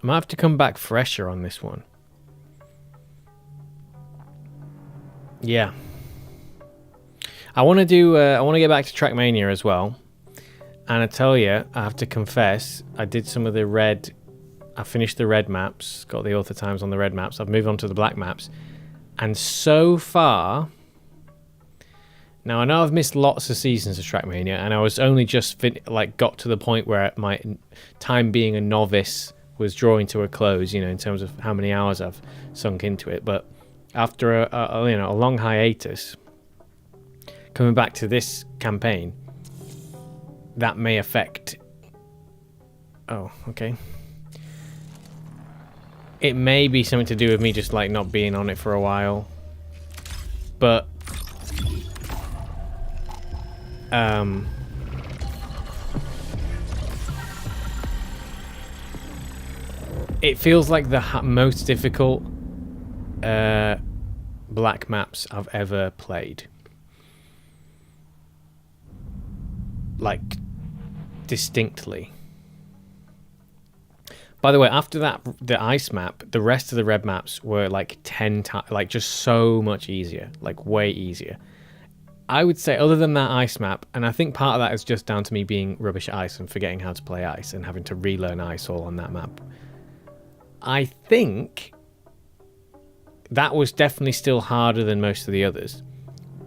might have to come back fresher on this one. Yeah, I want to do. I want to get back to Trackmania as well. And I tell you, I have to confess, I did some of the red. I finished the red maps, got the author times on the red maps. I've moved on to the black maps, and so far, now I know I've missed lots of seasons of Trackmania, and I was only just got to the point where my time being a novice was drawing to a close, you know, in terms of how many hours I've sunk into it. But after a long hiatus, coming back to this campaign, that may affect. Oh, okay. It may be something to do with me just like not being on it for a while, but it feels like the most difficult black maps I've ever played. Like, distinctly. By the way, after that, the ice map, the rest of the red maps were like 10 times, like just so much easier, like way easier. I would say, other than that ice map, and I think part of that is just down to me being rubbish at ice and forgetting how to play ice and having to relearn ice all on that map. I think that was definitely still harder than most of the others.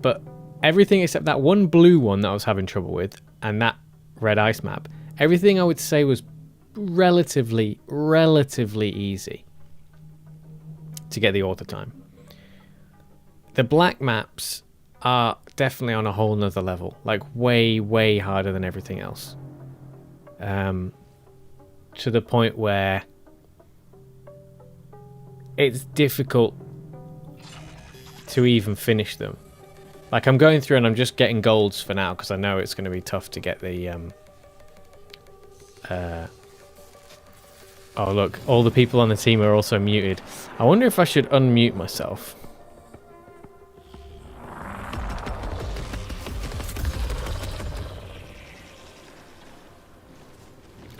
But everything except that one blue one that I was having trouble with and that red ice map, everything I would say was relatively easy to get the author time. The black maps are definitely on a whole nother level, like way harder than everything else, to the point where it's difficult to even finish them. Like, I'm going through and I'm just getting golds for now because I know it's going to be tough to get the oh, look, all the people on the team are also muted. I wonder if I should unmute myself.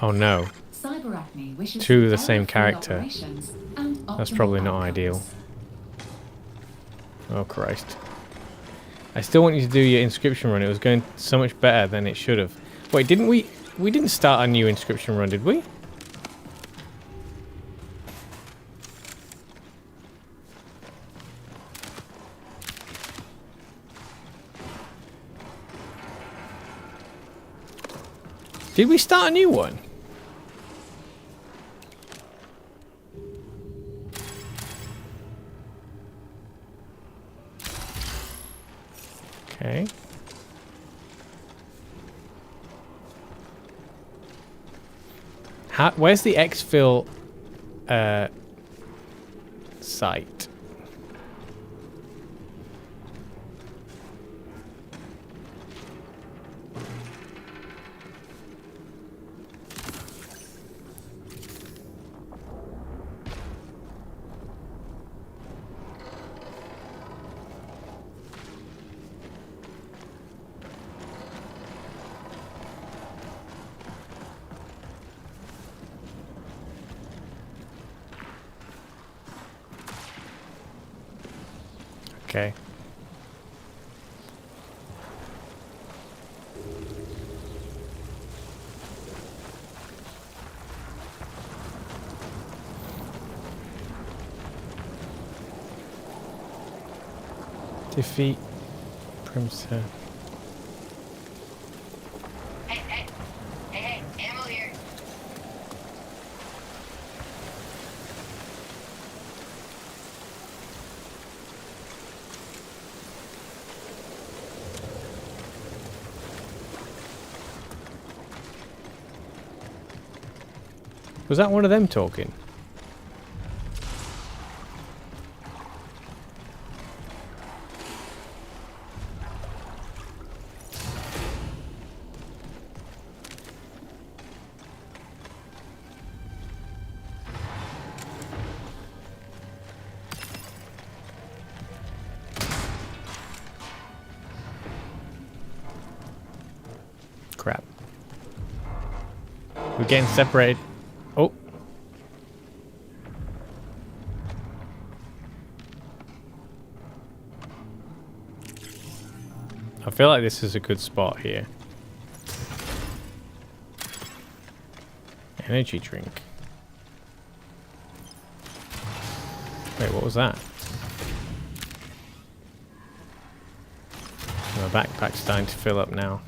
Oh no. Two of the same character. That's probably not ideal. Oh Christ. I still want you to do your inscription run. It was going so much better than it should have. Wait, didn't we didn't start a new inscription run, did we? Did we start a new one? Okay. Where's the exfil site? Okay. Defeat Primsa. Hey, ammo here. Was that one of them talking? Crap. We're getting separated. Oh. I feel like this is a good spot here. Energy drink. Wait, what was that? My backpack's starting to fill up now.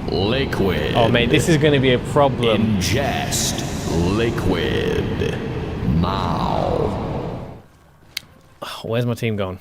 Liquid. Oh, mate, this is going to be a problem. Ingest liquid. Now. Oh, where's my team gone?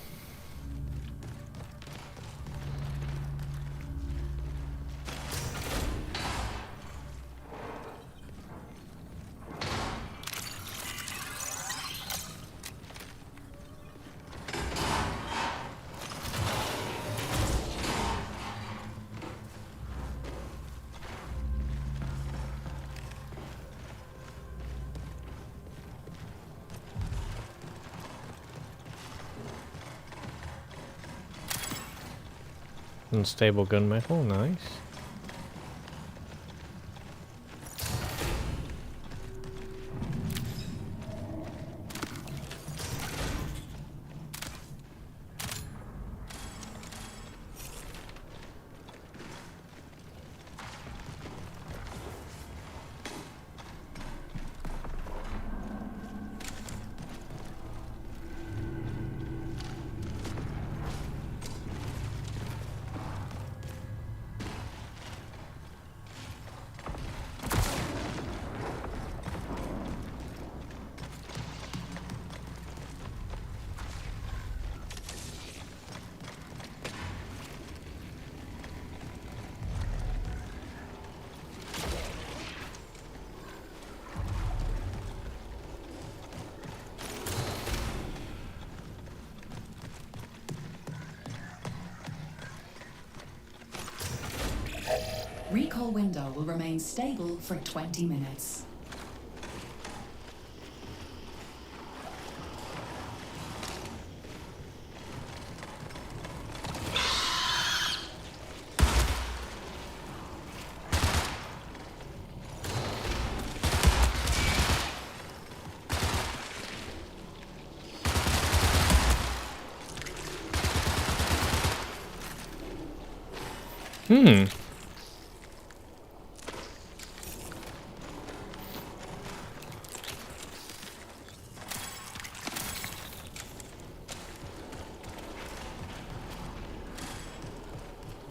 Unstable gunmetal, nice. Recall window will remain stable for 20 minutes.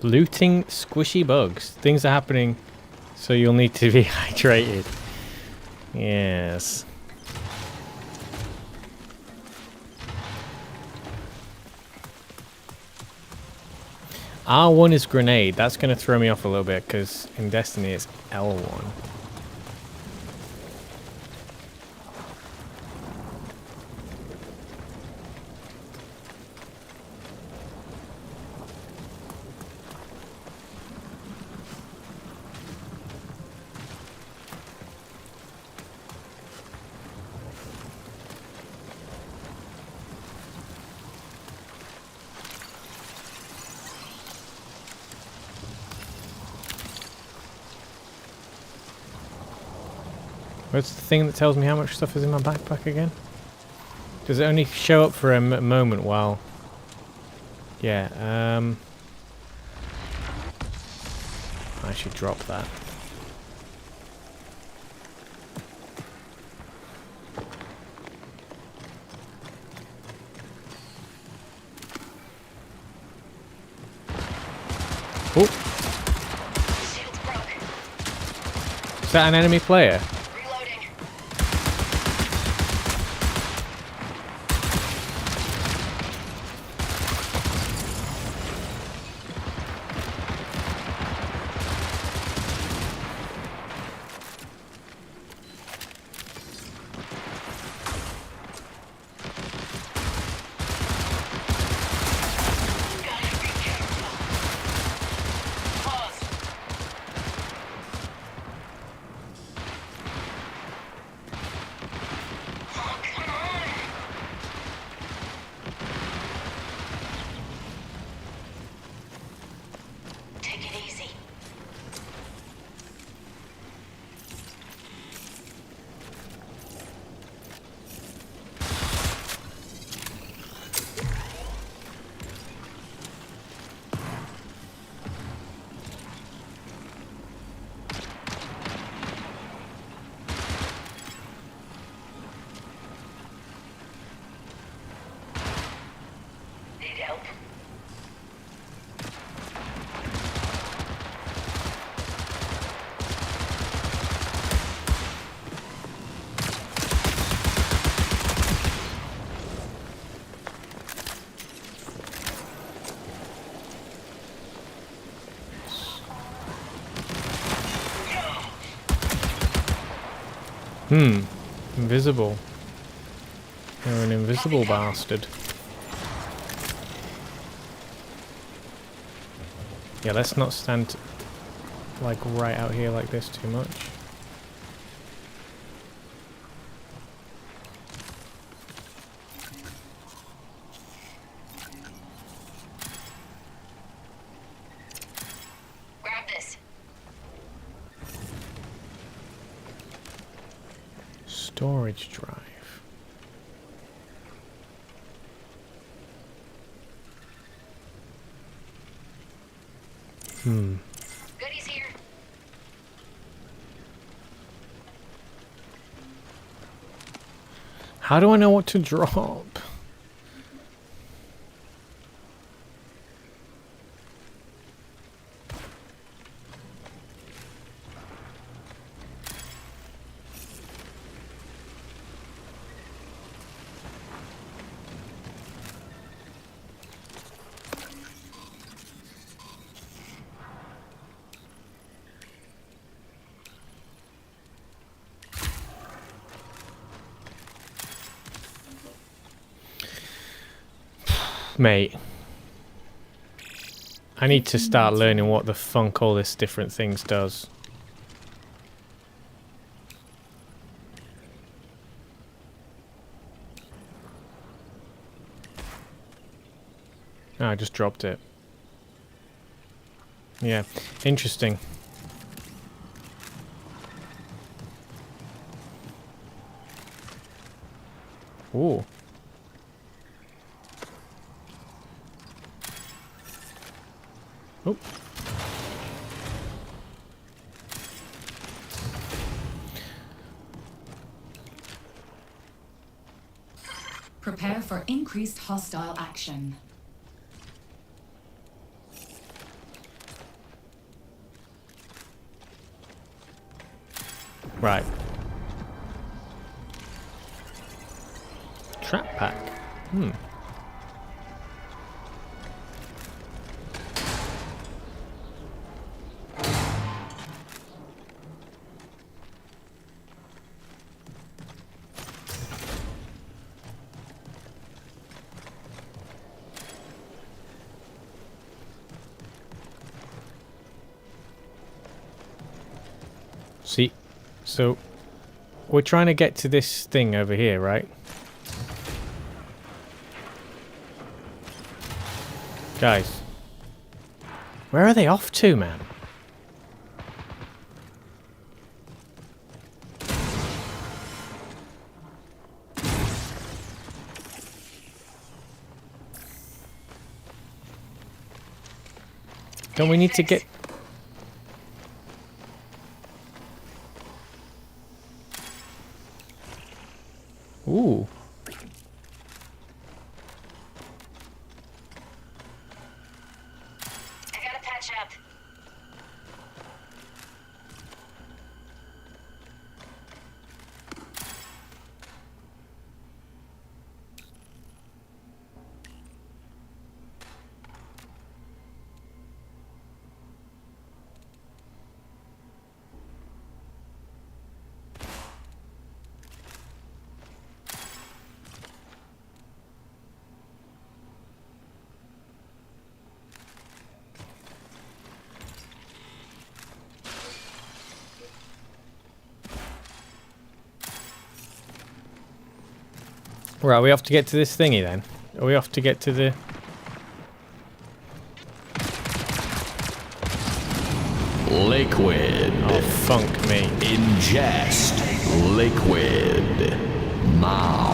Looting squishy bugs. Things are happening, so you'll need to be hydrated. Yes. R1 is grenade. That's going to throw me off a little bit because in Destiny it's L1. What's the thing that tells me how much stuff is in my backpack again? Does it only show up for a moment while... Yeah, I should drop that. Oh! Is that an enemy player? Invisible. You're an invisible bastard. Yeah, let's not stand like right out here like this too much. Grab this. Storage drive. Goodies here. How do I know what to drop? Mate, I need to start learning what the funk all this different things does. Oh, I just dropped it. Yeah, interesting. Ooh. Oh. Prepare for increased hostile action. Right. Trap pack. Hmm. See, so we're trying to get to this thing over here, right? Guys, where are they off to, man? Don't we need to get... Ooh. I gotta patch up. Right, are we off to get to this thingy then? Are we off to get to the... Liquid. Oh, funk me. Ingest. Liquid. Now.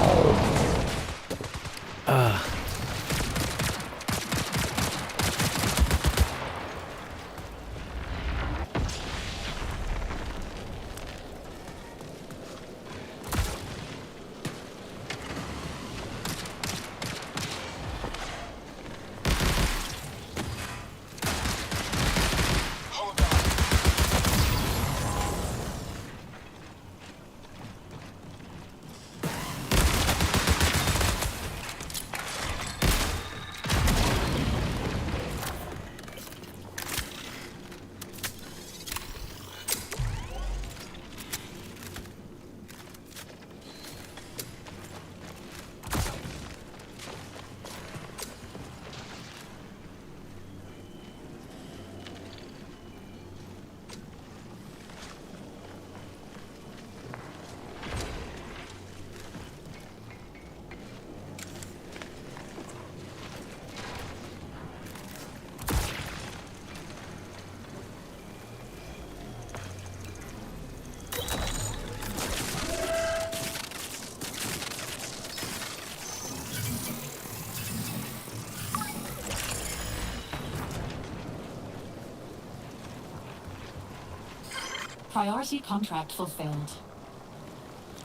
Priority contract fulfilled.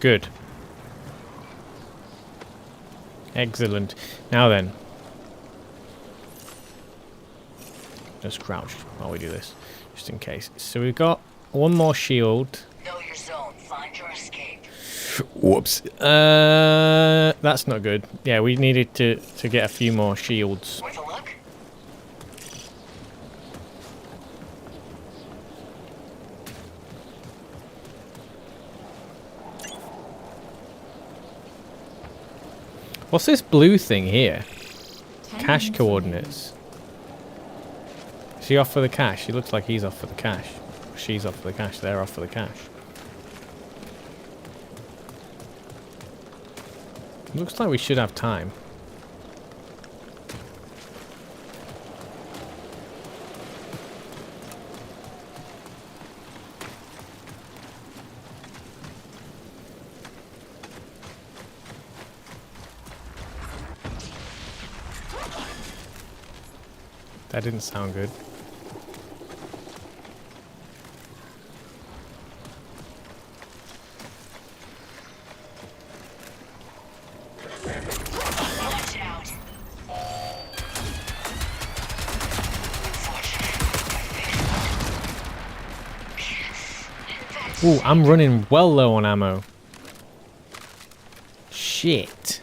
Good. Excellent. Now then. Just crouch while we do this, just in case. So we've got one more shield. Know your zone. Find your escape. Whoops. That's not good. Yeah, we needed to get a few more shields. Worth a look? What's this blue thing here? Cache coordinates. Is he off for the cache? He looks like he's off for the cache. She's off for the cache. They're off for the cache. Looks like we should have time. That didn't sound good. Watch out. Ooh, I'm running well low on ammo. Shit.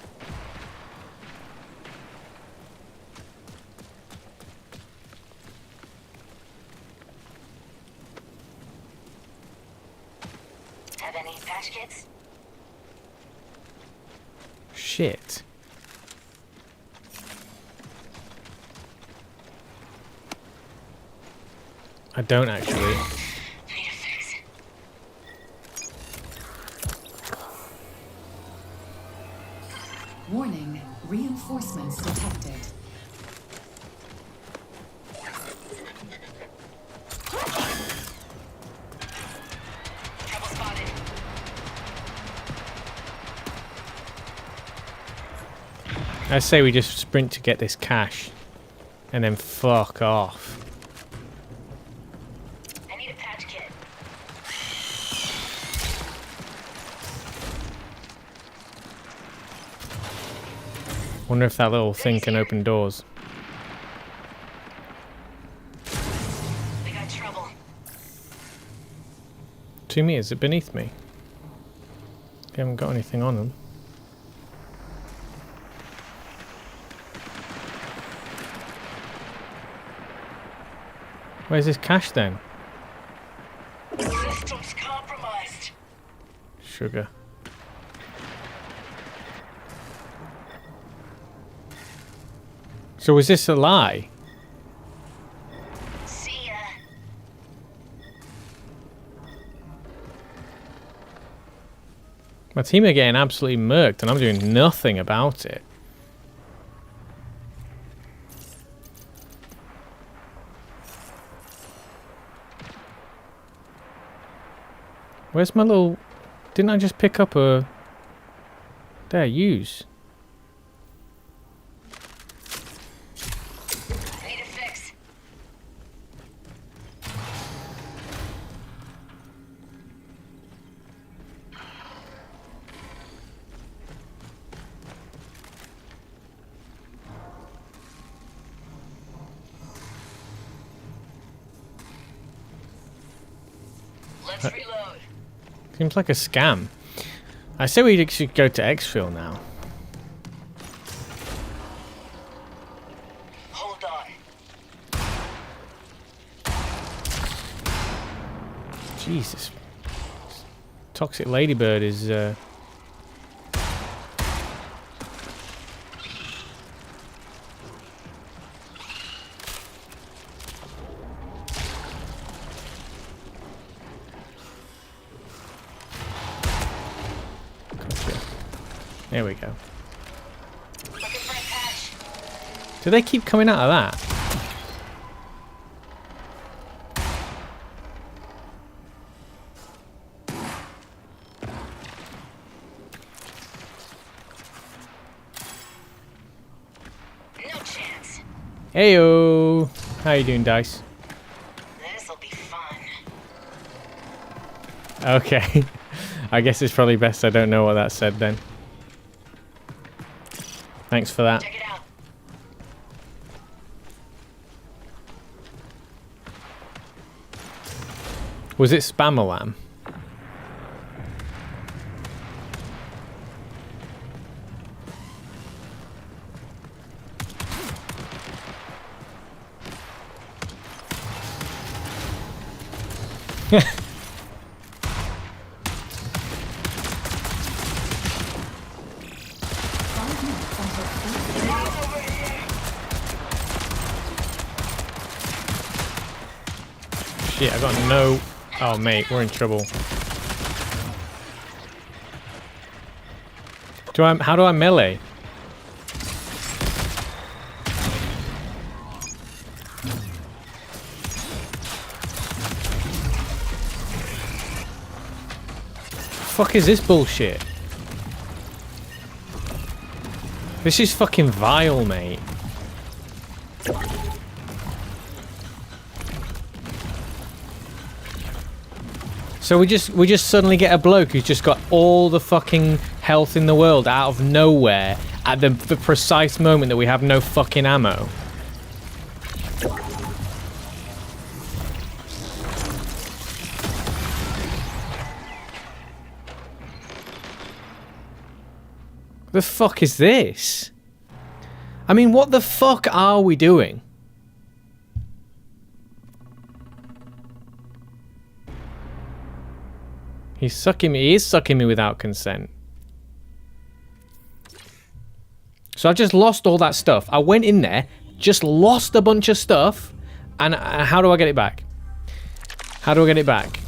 Have any patch kits? Shit. I don't actually. Warning, reinforcements detected. Trouble spotted. I say we just sprint to get this cash and then fuck off. I need a patch kit. Wonder if that little thing can open doors. We got trouble. 2 meters, is it beneath me? They haven't got anything on them. Where's this cash then? Systems compromised. Sugar. So was this a lie? See ya. My team are getting absolutely murked and I'm doing nothing about it. Where's my little... Didn't I just pick up a... There, use. Need a fix. Let's reload. Seems like a scam. I say we should go to exfil now. Hold on. Jesus. Toxic Ladybird is... There we go. Do they keep coming out of that? No chance. Heyo! How you doing, Dice? This'll be fun. Okay. I guess it's probably best I don't know what that said then. Thanks for that. Check it out. Was it spam alarm? Shit, I got no... Oh, mate, we're in trouble. How do I melee? Fuck is this bullshit? This is fucking vile, mate. So we just suddenly get a bloke who's just got all the fucking health in the world out of nowhere at the precise moment that we have no fucking ammo. The fuck is this? I mean, what the fuck are we doing? He's sucking me. He is sucking me without consent. So I just lost all that stuff. I went in there, just lost a bunch of stuff, and how do I get it back? How do I get it back?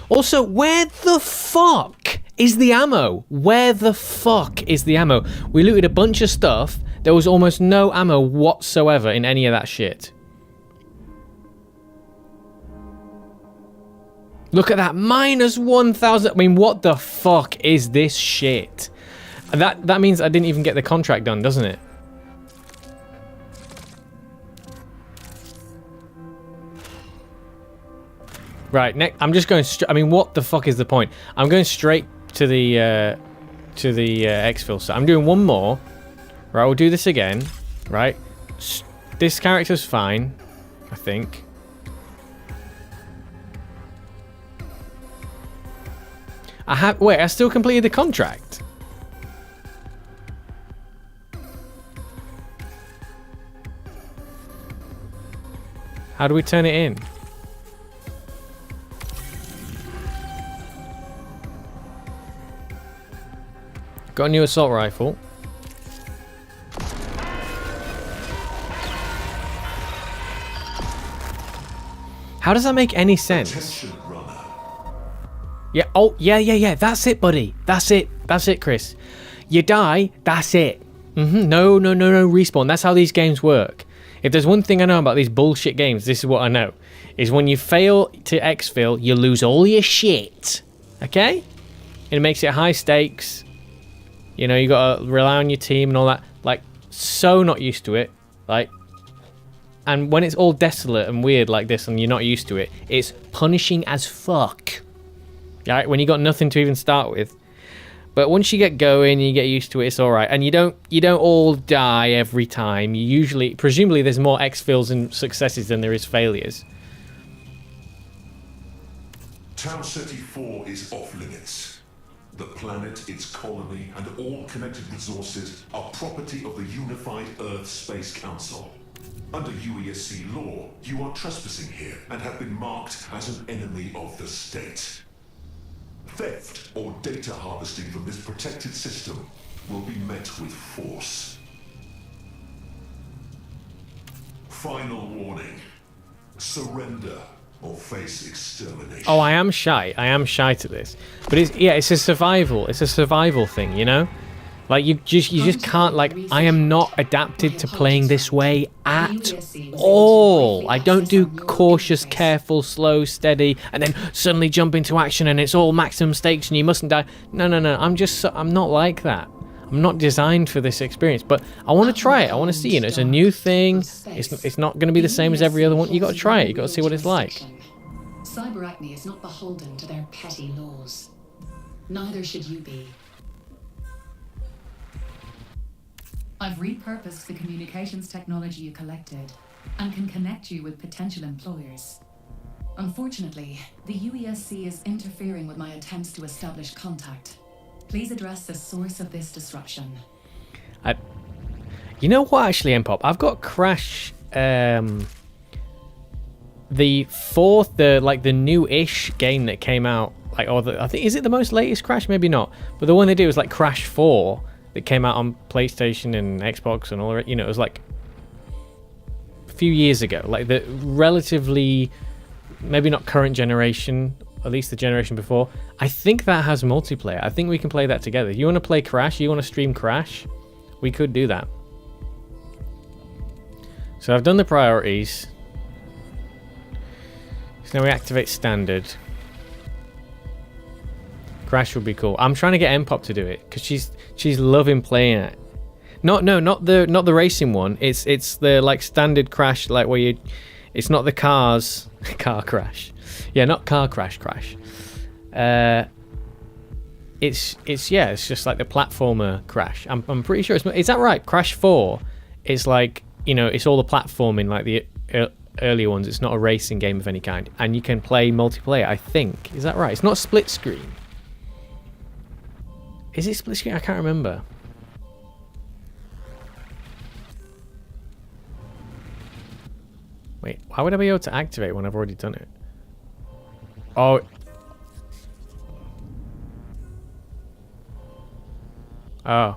Also, where the fuck is the ammo? Where the fuck is the ammo? We looted a bunch of stuff. There was almost no ammo whatsoever in any of that shit. Look at that, minus 1,000. I mean, what the fuck is this shit? That means I didn't even get the contract done, doesn't it? Right, next, I'm just going straight. I mean, what the fuck is the point? I'm going straight to the exfil. So I'm doing one more. Right, we'll do this again. Right, this character's fine, I think. Wait, I still completed the contract. How do we turn it in? Got a new assault rifle. How does that make any sense? Yeah, oh, yeah. That's it, buddy. That's it, Chris. You die, that's it. No, respawn. That's how these games work. If there's one thing I know about these bullshit games, this is what I know. Is when you fail to exfil, you lose all your shit. Okay? It makes it high stakes. You know, you gotta rely on your team and all that. Like, so not used to it. Like, and when it's all desolate and weird like this and you're not used to it, it's punishing as fuck. Right? When you got nothing to even start with. But once you get going, you get used to it, it's alright. And you don't all die every time. You usually, presumably there's more exfils and successes than there is failures. Tau Ceti 4 is off limits. The planet, its colony, and all connected resources are property of the Unified Earth Space Council. Under UESC law, you are trespassing here and have been marked as an enemy of the state. Theft or data harvesting from this protected system will be met with force. Final warning. Surrender or face extermination. Oh, I am shy. I am shy to this. But it's a survival. It's a survival thing, you know? Like you just can't, like, I am not adapted to playing this way at all. I don't do cautious, careful, slow, steady, and then suddenly jump into action and it's all maximum stakes and you mustn't die. No. I'm not like that. I'm not designed for this experience, but I want to try it. I want to see, you know, it's a new thing. It's not going to be the same as every other one. You got to try it. You got to see what it's like. Cyberacne is not beholden to their petty laws. Neither should you be. I've repurposed the communications technology you collected and can connect you with potential employers. Unfortunately, the UESC is interfering with my attempts to establish contact. Please address the source of this disruption. You know what, actually, Mpop? I've got Crash, the fourth, the new-ish game that came out, like, I think, is it the most latest Crash? Maybe not. But the one they did was like Crash 4 that came out on PlayStation and Xbox and all that. You know, it was like a few years ago. Like the relatively, maybe not current generation, at least the generation before. I think that has multiplayer. I think we can play that together. You want to play Crash? You want to stream Crash? We could do that. So I've done the priorities. So now we activate standard. Crash would be cool. I'm trying to get Mpop to do it because she's loving playing it. Not the racing one. It's the like standard Crash, like where you. It's not the car crash. Yeah, not car crash. It's just like the platformer Crash. I'm pretty sure is that right? Crash 4 is like, you know, it's all the platforming like the earlier ones. It's not a racing game of any kind, and you can play multiplayer. I think, is that right? It's not split screen. Is it split screen? I can't remember. Wait, why would I be able to activate when I've already done it? Oh. Oh.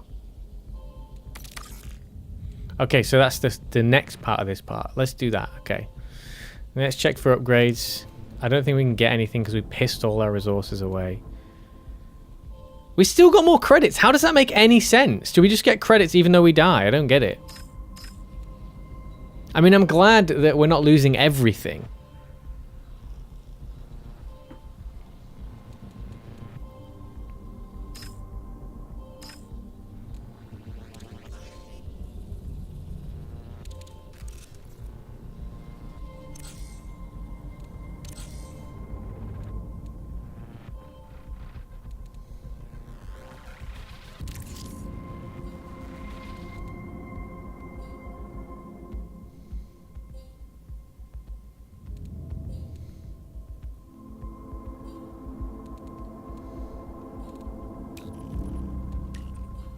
Okay, so that's the next part of this part. Let's do that. Okay. Let's check for upgrades. I don't think we can get anything because we pissed all our resources away. We still got more credits. How does that make any sense? Do we just get credits even though we die? I don't get it. I mean, I'm glad that we're not losing everything.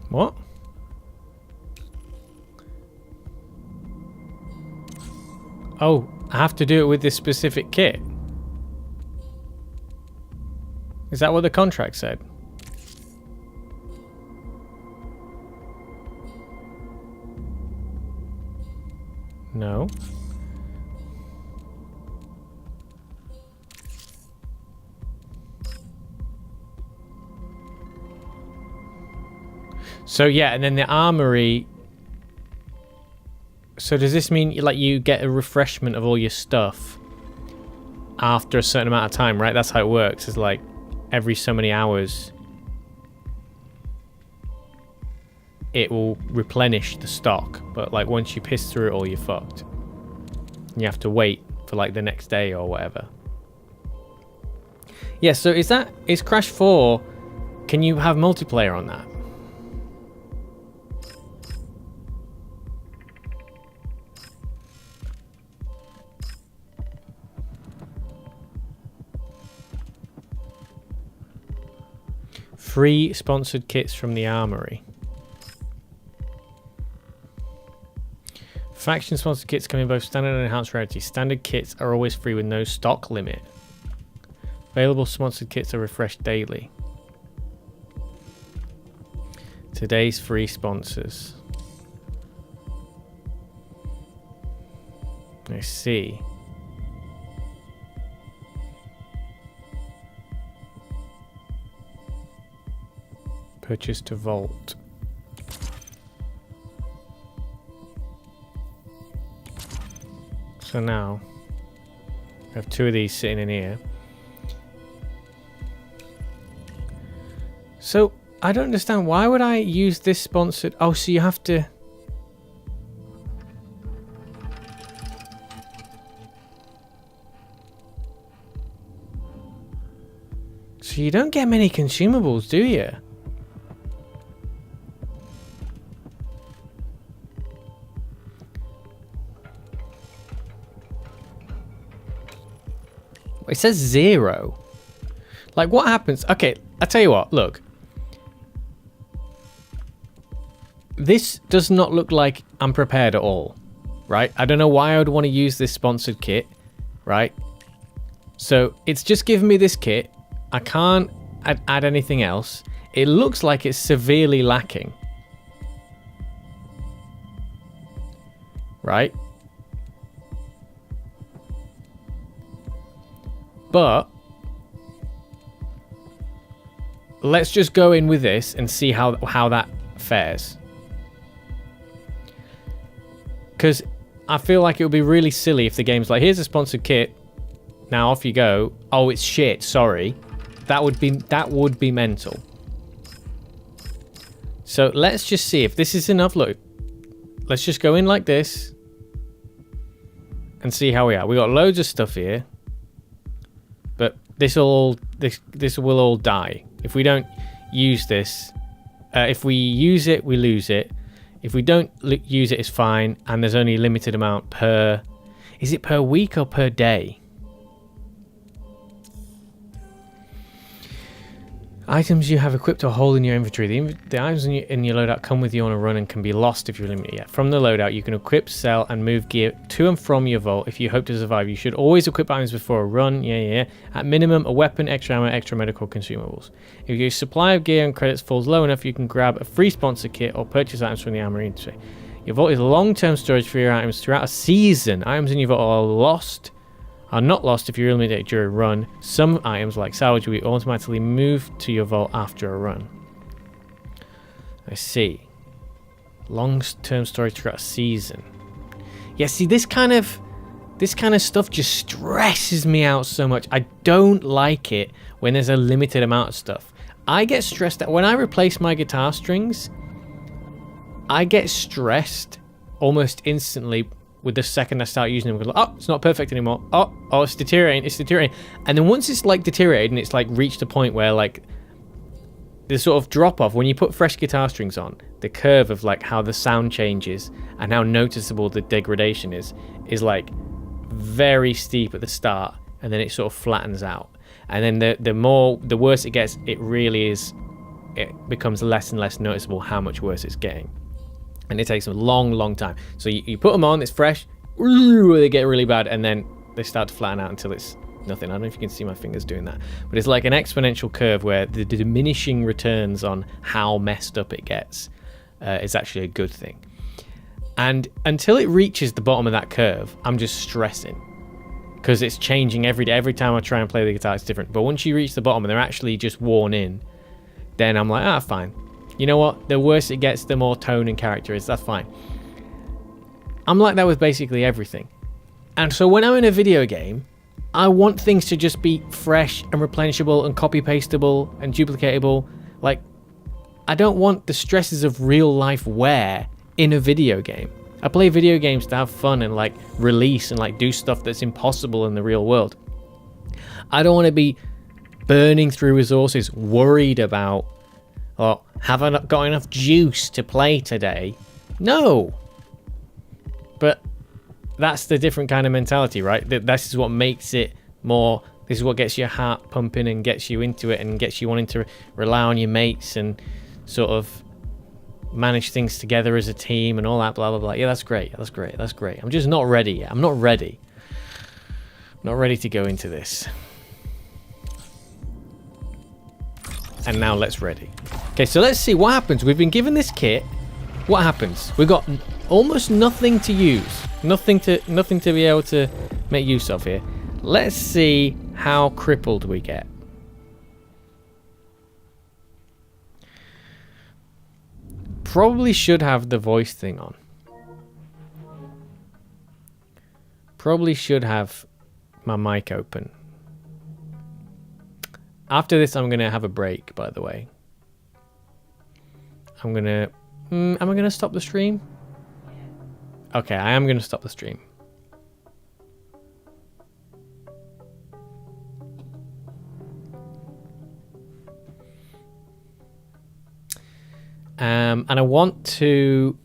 What? Oh, I have to do it with this specific kit. Is that what the contract said? No. So yeah, and then the armory. So does this mean like you get a refreshment of all your stuff after a certain amount of time, right? That's how it works. It's like every so many hours it will replenish the stock, but like once you piss through it all, you're fucked. You have to wait for like the next day or whatever. Yeah, so is Crash 4, can you have multiplayer on that? Free sponsored kits from the armory. Faction sponsored kits come in both standard and enhanced rarity. Standard kits are always free with no stock limit. Available sponsored kits are refreshed daily. Today's free sponsors. I see. Purchase to vault. So now I have 2 of these sitting in here. So I don't understand, why would I use this sponsored? Oh, so you have to. So you don't get many consumables, do you? It says 0. Like, what happens? Okay, I'll tell you what. Look. This does not look like I'm prepared at all. Right? I don't know why I would want to use this sponsored kit. Right? So, it's just giving me this kit. I can't add anything else. It looks like it's severely lacking. Right? But let's just go in with this and see how that fares. Because I feel like it would be really silly if the game's like, here's a sponsored kit, now off you go. Oh, it's shit, sorry. That would be mental. So let's just see if this is enough. Look, let's just go in like this and see how we are. We got loads of stuff here. But this will all die if we don't use this. If we use it, we lose it. If we don't use it, it's fine. And there's only a limited amount per. Is it per week or per day? Items you have equipped or hold in your inventory. The items in your loadout come with you on a run and can be lost if you're limited. Yeah. From the loadout, you can equip, sell, and move gear to and from your vault if you hope to survive. You should always equip items before a run. Yeah. At minimum, a weapon, extra ammo, extra medical consumables. If your supply of gear and credits falls low enough, you can grab a free sponsor kit or purchase items from the armory industry. Your vault is long-term storage for your items throughout a season. Items in your vault are not lost if you're eliminated during a run. Some items, like salvage, will be automatically moved to your vault after a run. I see. Long-term storage throughout a season. Yeah, see, this kind of stuff just stresses me out so much. I don't like it when there's a limited amount of stuff. I get stressed out when I replace my guitar strings. I get stressed almost instantly with the second I start using them. Oh, it's not perfect anymore. Oh, it's deteriorating. And then once it's like deteriorated and it's like reached a point where like the sort of drop off when you put fresh guitar strings on, the curve of like how the sound changes and how noticeable the degradation is like very steep at the start, and then it sort of flattens out. And then the worse it gets, it becomes less and less noticeable how much worse it's getting. And it takes a long time. So you put them on, it's fresh, they get really bad, and then they start to flatten out until it's nothing. I don't know if you can see my fingers doing that, but it's like an exponential curve where the diminishing returns on how messed up it gets is actually a good thing. And until it reaches the bottom of that curve, I'm just stressing because it's changing every day. Every time I try and play the guitar, it's different. But once you reach the bottom and they're actually just worn in, then I'm like, fine. You know what? The worse it gets, the more tone and character is. That's fine. I'm like that with basically everything. And so when I'm in a video game, I want things to just be fresh and replenishable and copy-pastable and duplicatable. Like, I don't want the stresses of real life wear in a video game. I play video games to have fun and like release and like do stuff that's impossible in the real world. I don't want to be burning through resources, worried about, have I not got enough juice to play today? No. But that's the different kind of mentality, right? This is what makes it more, this is what gets your heart pumping and gets you into it and gets you wanting to rely on your mates and sort of manage things together as a team and all that, blah, blah, blah. Yeah, that's great. I'm just not ready yet. I'm not ready. Not ready to go into this. And now let's ready. Okay, so let's see what happens. We've been given this kit. What happens? We've got almost nothing to use. Nothing to be able to make use of here. Let's see how crippled we get. Probably should have the voice thing on. Probably should have my mic open. After this, I'm going to have a break, by the way. I'm going to... am I going to stop the stream? Okay, I am going to stop the stream. And I want to...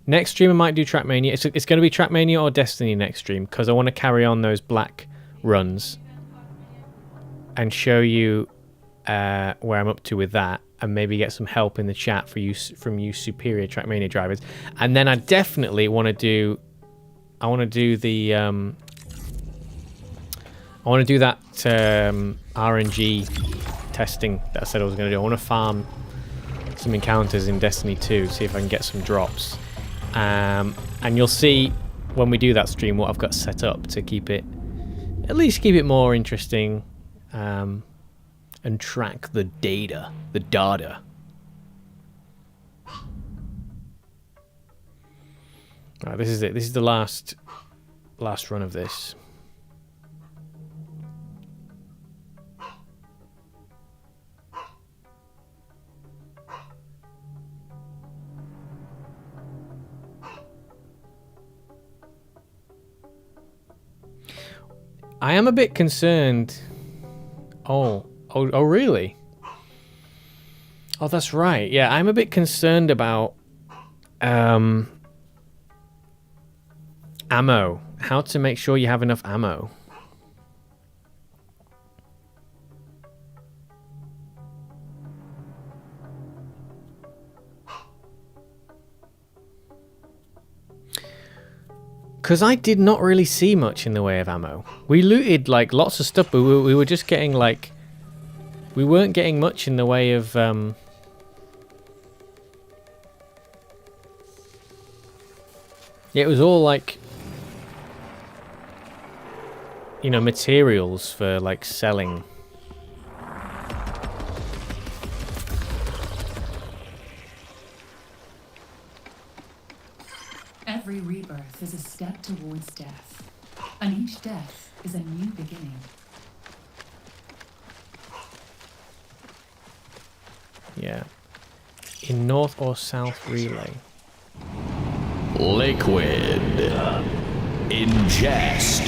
Next stream I might do Trackmania. It's going to be Trackmania or Destiny next stream because I want to carry on those black runs and show you where I'm up to with that, and maybe get some help in the chat from you superior Trackmania drivers. And then I definitely want to do the I want to do that RNG testing that I said I was going to do. I want to farm some encounters in Destiny 2, see if I can get some drops. And you'll see when we do that stream what I've got set up to keep it, at least keep it more interesting, and track the data. Alright, this is it. This is the last run of this. I am a bit concerned. Oh, really? Oh, that's right. Yeah, I'm a bit concerned about ammo. How to make sure you have enough ammo. Because I did not really see much in the way of ammo. We looted like lots of stuff, but we were just getting like... We weren't getting much in the way of... Yeah, it was all like... You know, materials for like selling. Every rebirth is a step towards death, and each death is a new beginning. Yeah. In north or south relay. Liquid. Ingest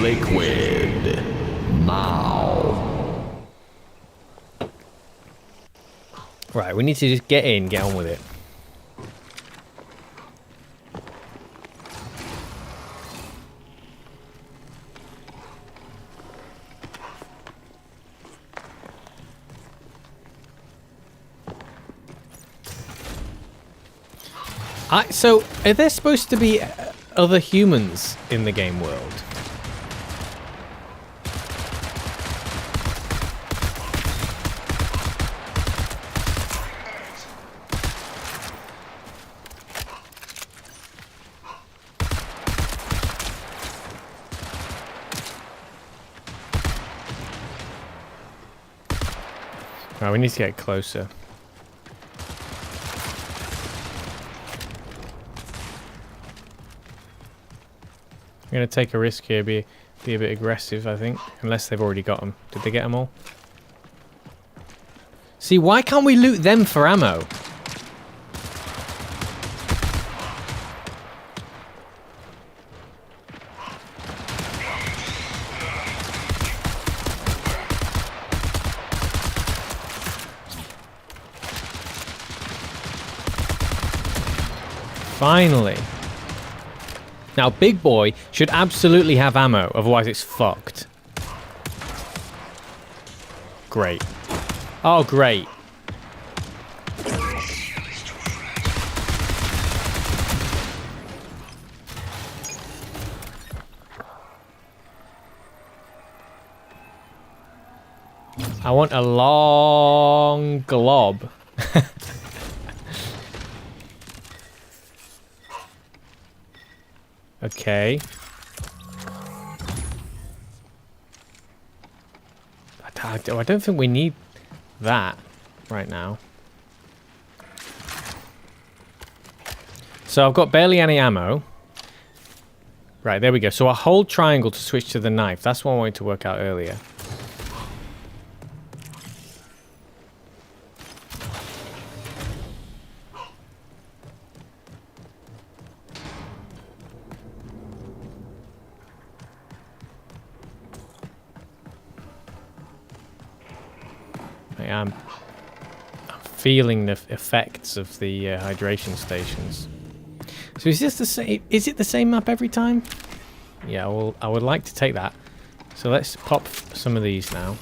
liquid. Now. Right, we need to just get in, get on with it. So, are there supposed to be other humans in the game world? Right, we need to get closer. I'm going to take a risk here, be a bit aggressive, I think. Unless they've already got them. Did they get them all? See, why can't we loot them for ammo? Finally. Now, Big Boy should absolutely have ammo, otherwise it's fucked. Great. Oh, great. I want a long glob. Okay. I don't think we need that right now. So I've got barely any ammo. Right, there we go. So I hold triangle to switch to the knife. That's what I wanted to work out earlier. I'm feeling the effects of the hydration stations. So is this the same? Is it the same map every time? Yeah, well, I would like to take that. So let's pop some of these now.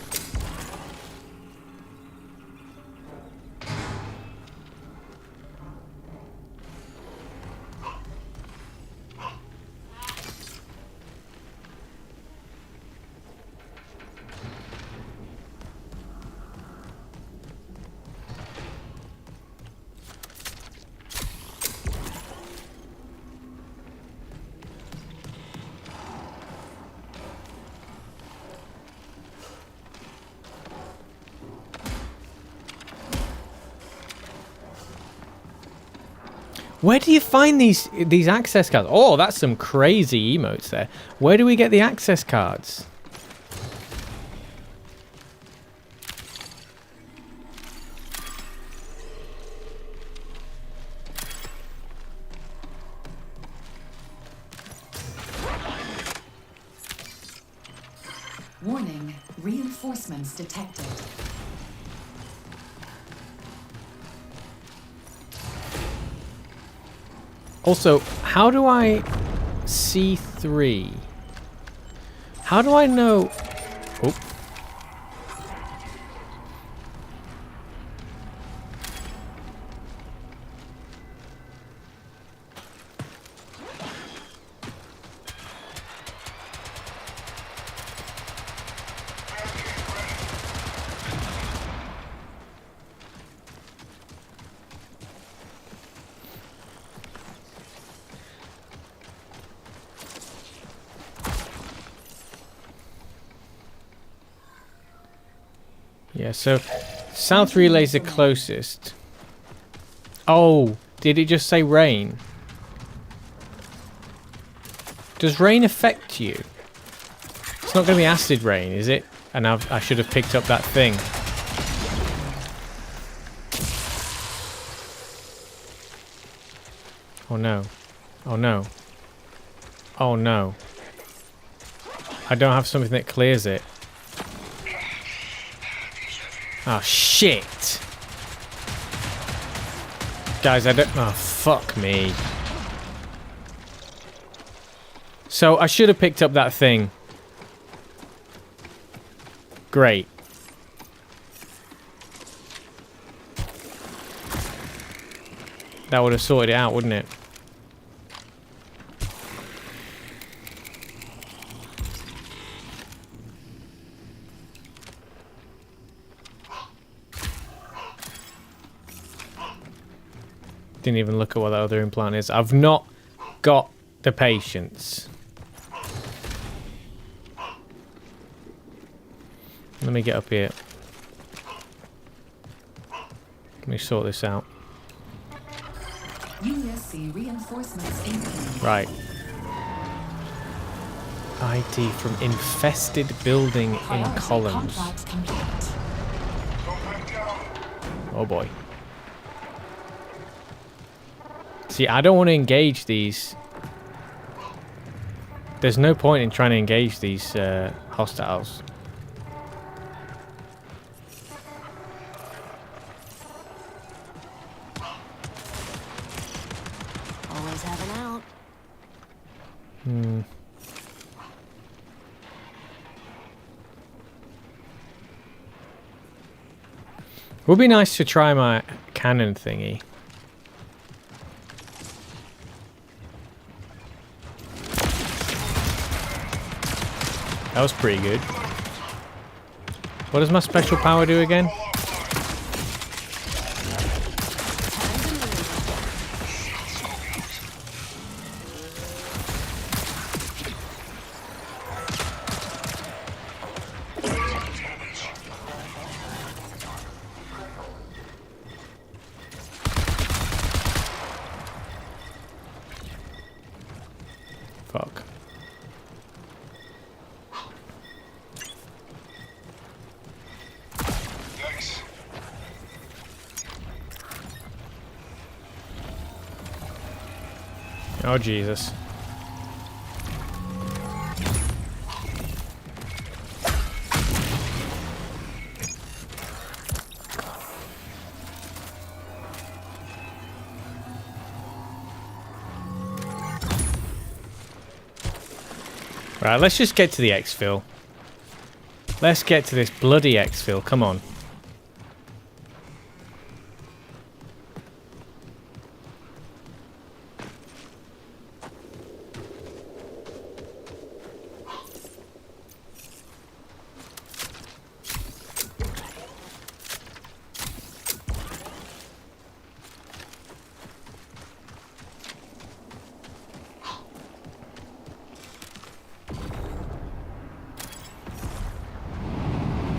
Where do you find these access cards? Oh, that's some crazy emotes there. Where do we get the access cards? Warning, reinforcements detected. Also, how do I see 3? How do I know? Oh. Yeah, so south relay's the closest. Oh, did it just say rain? Does rain affect you? It's not going to be acid rain, is it? And I should have picked up that thing. Oh no. Oh no. Oh no. I don't have something that clears it. Oh shit. Guys, I don't... Oh, fuck me. So, I should have picked up that thing. Great. That would have sorted it out, wouldn't it? Didn't even look at what that other implant is. I've not got the patience. Let me get up here. Let me sort this out. USC reinforcements incoming. Right. ID from infested building in columns. Oh boy. See, I don't want to engage these. There's no point in trying to engage these hostiles. Always have an out. Would be nice to try my cannon thingy. That was pretty good. What does my special power do again? Fuck. Oh, Jesus. Right, let's just get to the exfil. Let's get to this bloody exfil. Come on.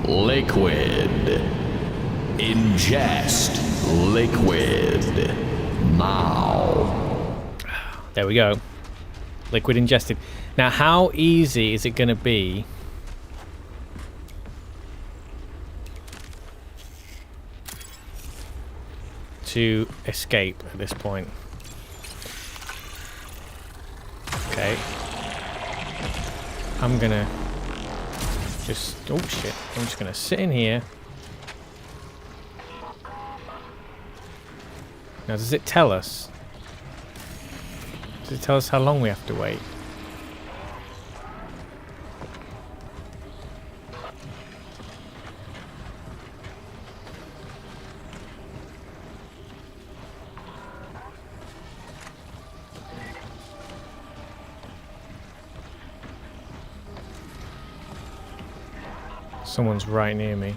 Liquid. Ingest liquid. Now. There we go. Liquid ingested. Now, how easy is it going to be to escape at this point? Okay. I'm going to just... Oh, shit. I'm just going to sit in here. Now, does it tell us? Does it tell us how long we have to wait? Someone's right near me.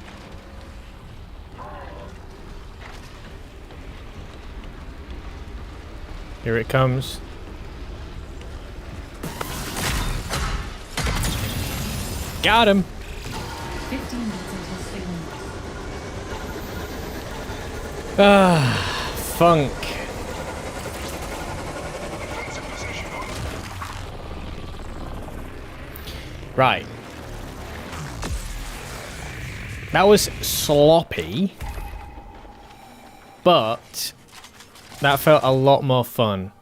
Here it comes. Got him. 15 minutes until signal. Funk. Right. That was sloppy, but that felt a lot more fun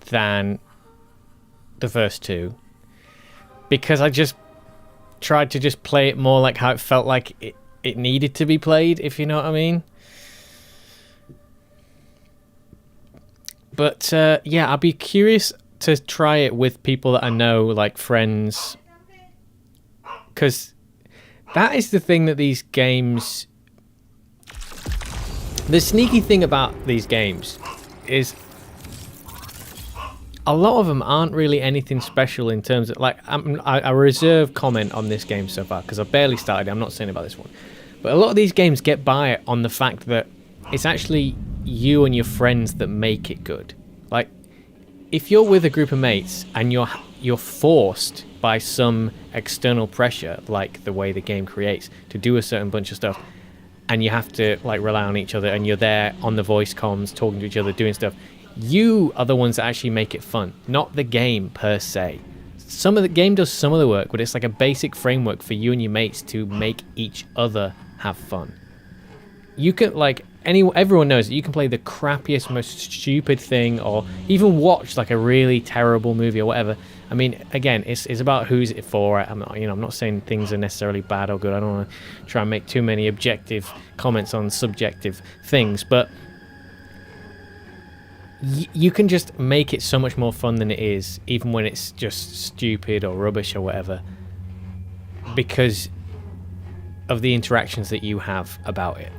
than the first two, because I just tried to just play it more like how it felt like it needed to be played, if you know what I mean. But yeah, I'd be curious to try it with people that I know, like friends, because that is the thing that these games... The sneaky thing about these games is a lot of them aren't really anything special in terms of, like, I reserve comment on this game so far because I've barely started it. I'm not saying about this one, but a lot of these games get by on the fact that it's actually you and your friends that make it good. Like, if you're with a group of mates and you're forced by some external pressure, like the way the game creates, to do a certain bunch of stuff, and you have to like rely on each other, and you're there on the voice comms talking to each other, doing stuff, you are the ones that actually make it fun, not the game per se. Some of the game does some of the work, but it's like a basic framework for you and your mates to make each other have fun. You can, like, everyone knows that you can play the crappiest, most stupid thing, or even watch like a really terrible movie or whatever. I mean, again, it's about who's it for. I'm not saying things are necessarily bad or good. I don't want to try and make too many objective comments on subjective things, but you can just make it so much more fun than it is, even when it's just stupid or rubbish or whatever, because of the interactions that you have about it,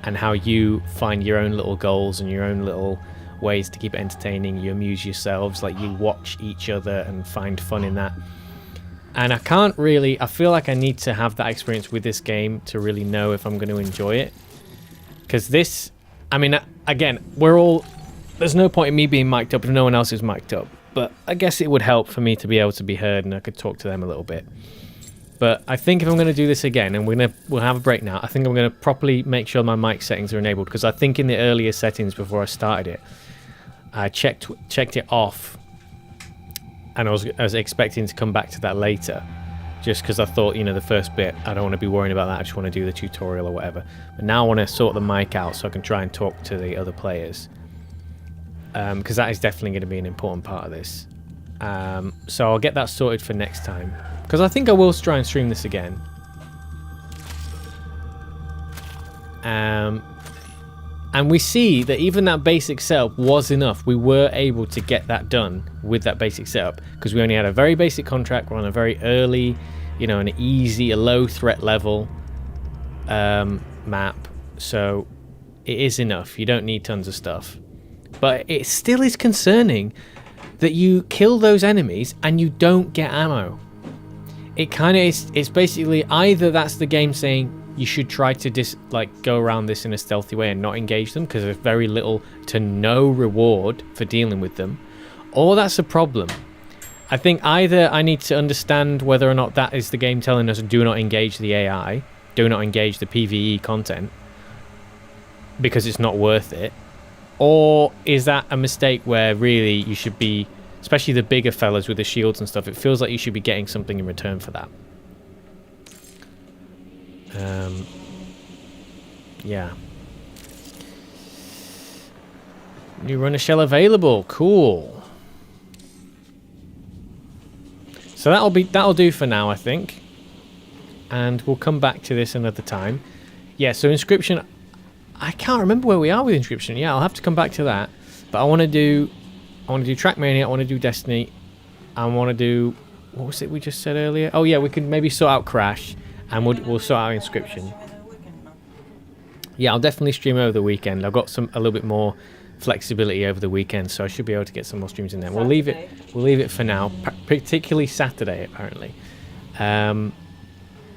and how you find your own little goals and your own little ways to keep it entertaining. You amuse yourselves, like you watch each other and find fun in that. And I feel like I need to have that experience with this game to really know if I'm going to enjoy it. Because this, I mean, again, there's no point in me being mic'd up if no one else is mic'd up. But I guess it would help for me to be able to be heard and I could talk to them a little bit. But I think if I'm going to do this again, and we'll have a break now, I think I'm going to properly make sure my mic settings are enabled, because I think in the earlier settings before I started it, I checked it off, and I was expecting to come back to that later, just because I thought, the first bit, I don't want to be worrying about that, I just want to do the tutorial or whatever. But now I want to sort the mic out so I can try and talk to the other players, because that is definitely going to be an important part of this. So I'll get that sorted for next time, because I think I will try and stream this again. And we see that even that basic setup was enough. We were able to get that done with that basic setup, because we only had a very basic contract. We're on a very early, an easy, a low threat level map. So it is enough. You don't need tons of stuff. But it still is concerning that you kill those enemies and you don't get ammo. It kind of is. It's basically either that's the game saying you should try to go around this in a stealthy way and not engage them because there's very little to no reward for dealing with them, or that's a problem. I think either I need to understand whether or not that is the game telling us do not engage the AI, do not engage the PvE content because it's not worth it, or is that a mistake where really you should be, especially the bigger fellas with the shields and stuff, it feels like you should be getting something in return for that. Yeah. New runner shell available. Cool. So that'll do for now, I think. And we'll come back to this another time. Yeah, so inscription, I can't remember where we are with inscription. Yeah, I'll have to come back to that. But I want to do Trackmania, I want to do Destiny, I want to do, what was it we just said earlier? Oh yeah, we could maybe sort out Crash, and we'll sort out inscription. Yeah, I'll definitely stream over the weekend. I've got a little bit more flexibility over the weekend, so I should be able to get some more streams in there. We'll leave it for now, particularly Saturday apparently.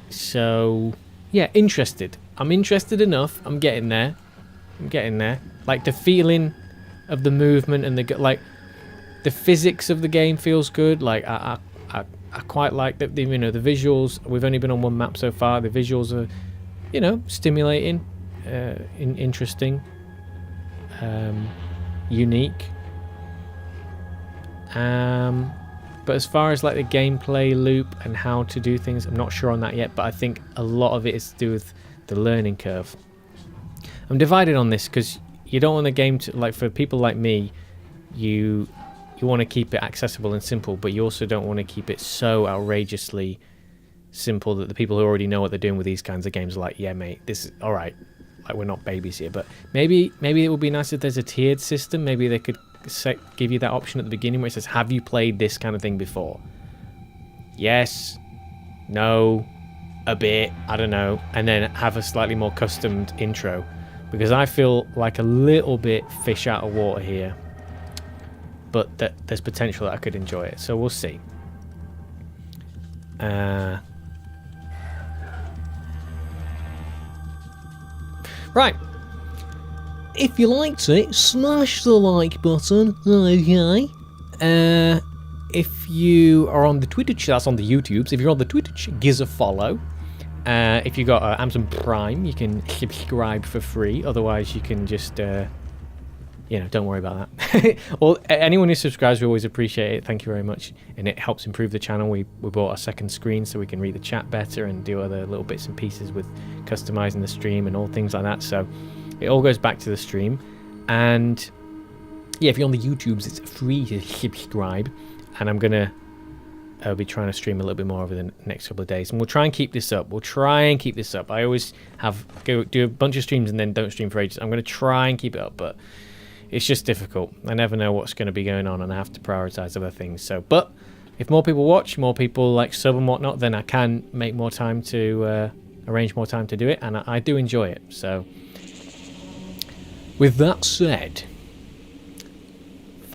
So yeah, interested. I'm interested enough. I'm getting there. Like the feeling of the movement and the physics of the game feels good. Like I quite like the visuals. We've only been on one map so far. The visuals are, stimulating. interesting, unique. But as far as like the gameplay loop and how to do things, I'm not sure on that yet. But I think a lot of it is to do with the learning curve. I'm divided on this because you don't want the game to, like, for people like me, you want to keep it accessible and simple, but you also don't want to keep it so outrageously simple that the people who already know what they're doing with these kinds of games are like, yeah, mate, this is all right. Like, we're not babies here. But maybe it would be nice if there's a tiered system. Maybe they could give you that option at the beginning where it says, have you played this kind of thing before? Yes, no, a bit, I don't know, and then have a slightly more customed intro, because I feel like a little bit fish out of water here, but that there's potential that I could enjoy it, so we'll see. Right. If you liked it, smash the like button, okay? If you are on the Twitch, that's on the YouTubes. If you're on the Twitch, give us a follow. If you got Amazon Prime, you can subscribe for free. Otherwise, you can just, you know, don't worry about that. Well, anyone who subscribes, we always appreciate it. Thank you very much. And it helps improve the channel. We bought a second screen so we can read the chat better and do other little bits and pieces with customizing the stream and all things like that. So it all goes back to the stream. And yeah, if you're on the YouTubes, it's free to subscribe. And I'm going to be trying to stream a little bit more over the next couple of days. And we'll try and keep this up. I always do a bunch of streams and then don't stream for ages. I'm going to try and keep it up, but it's just difficult. I never know what's going to be going on, and I have to prioritize other things. So, but if more people watch, more people like sub and whatnot, then I can make more time to arrange more time to do it, and I do enjoy it. So with that said,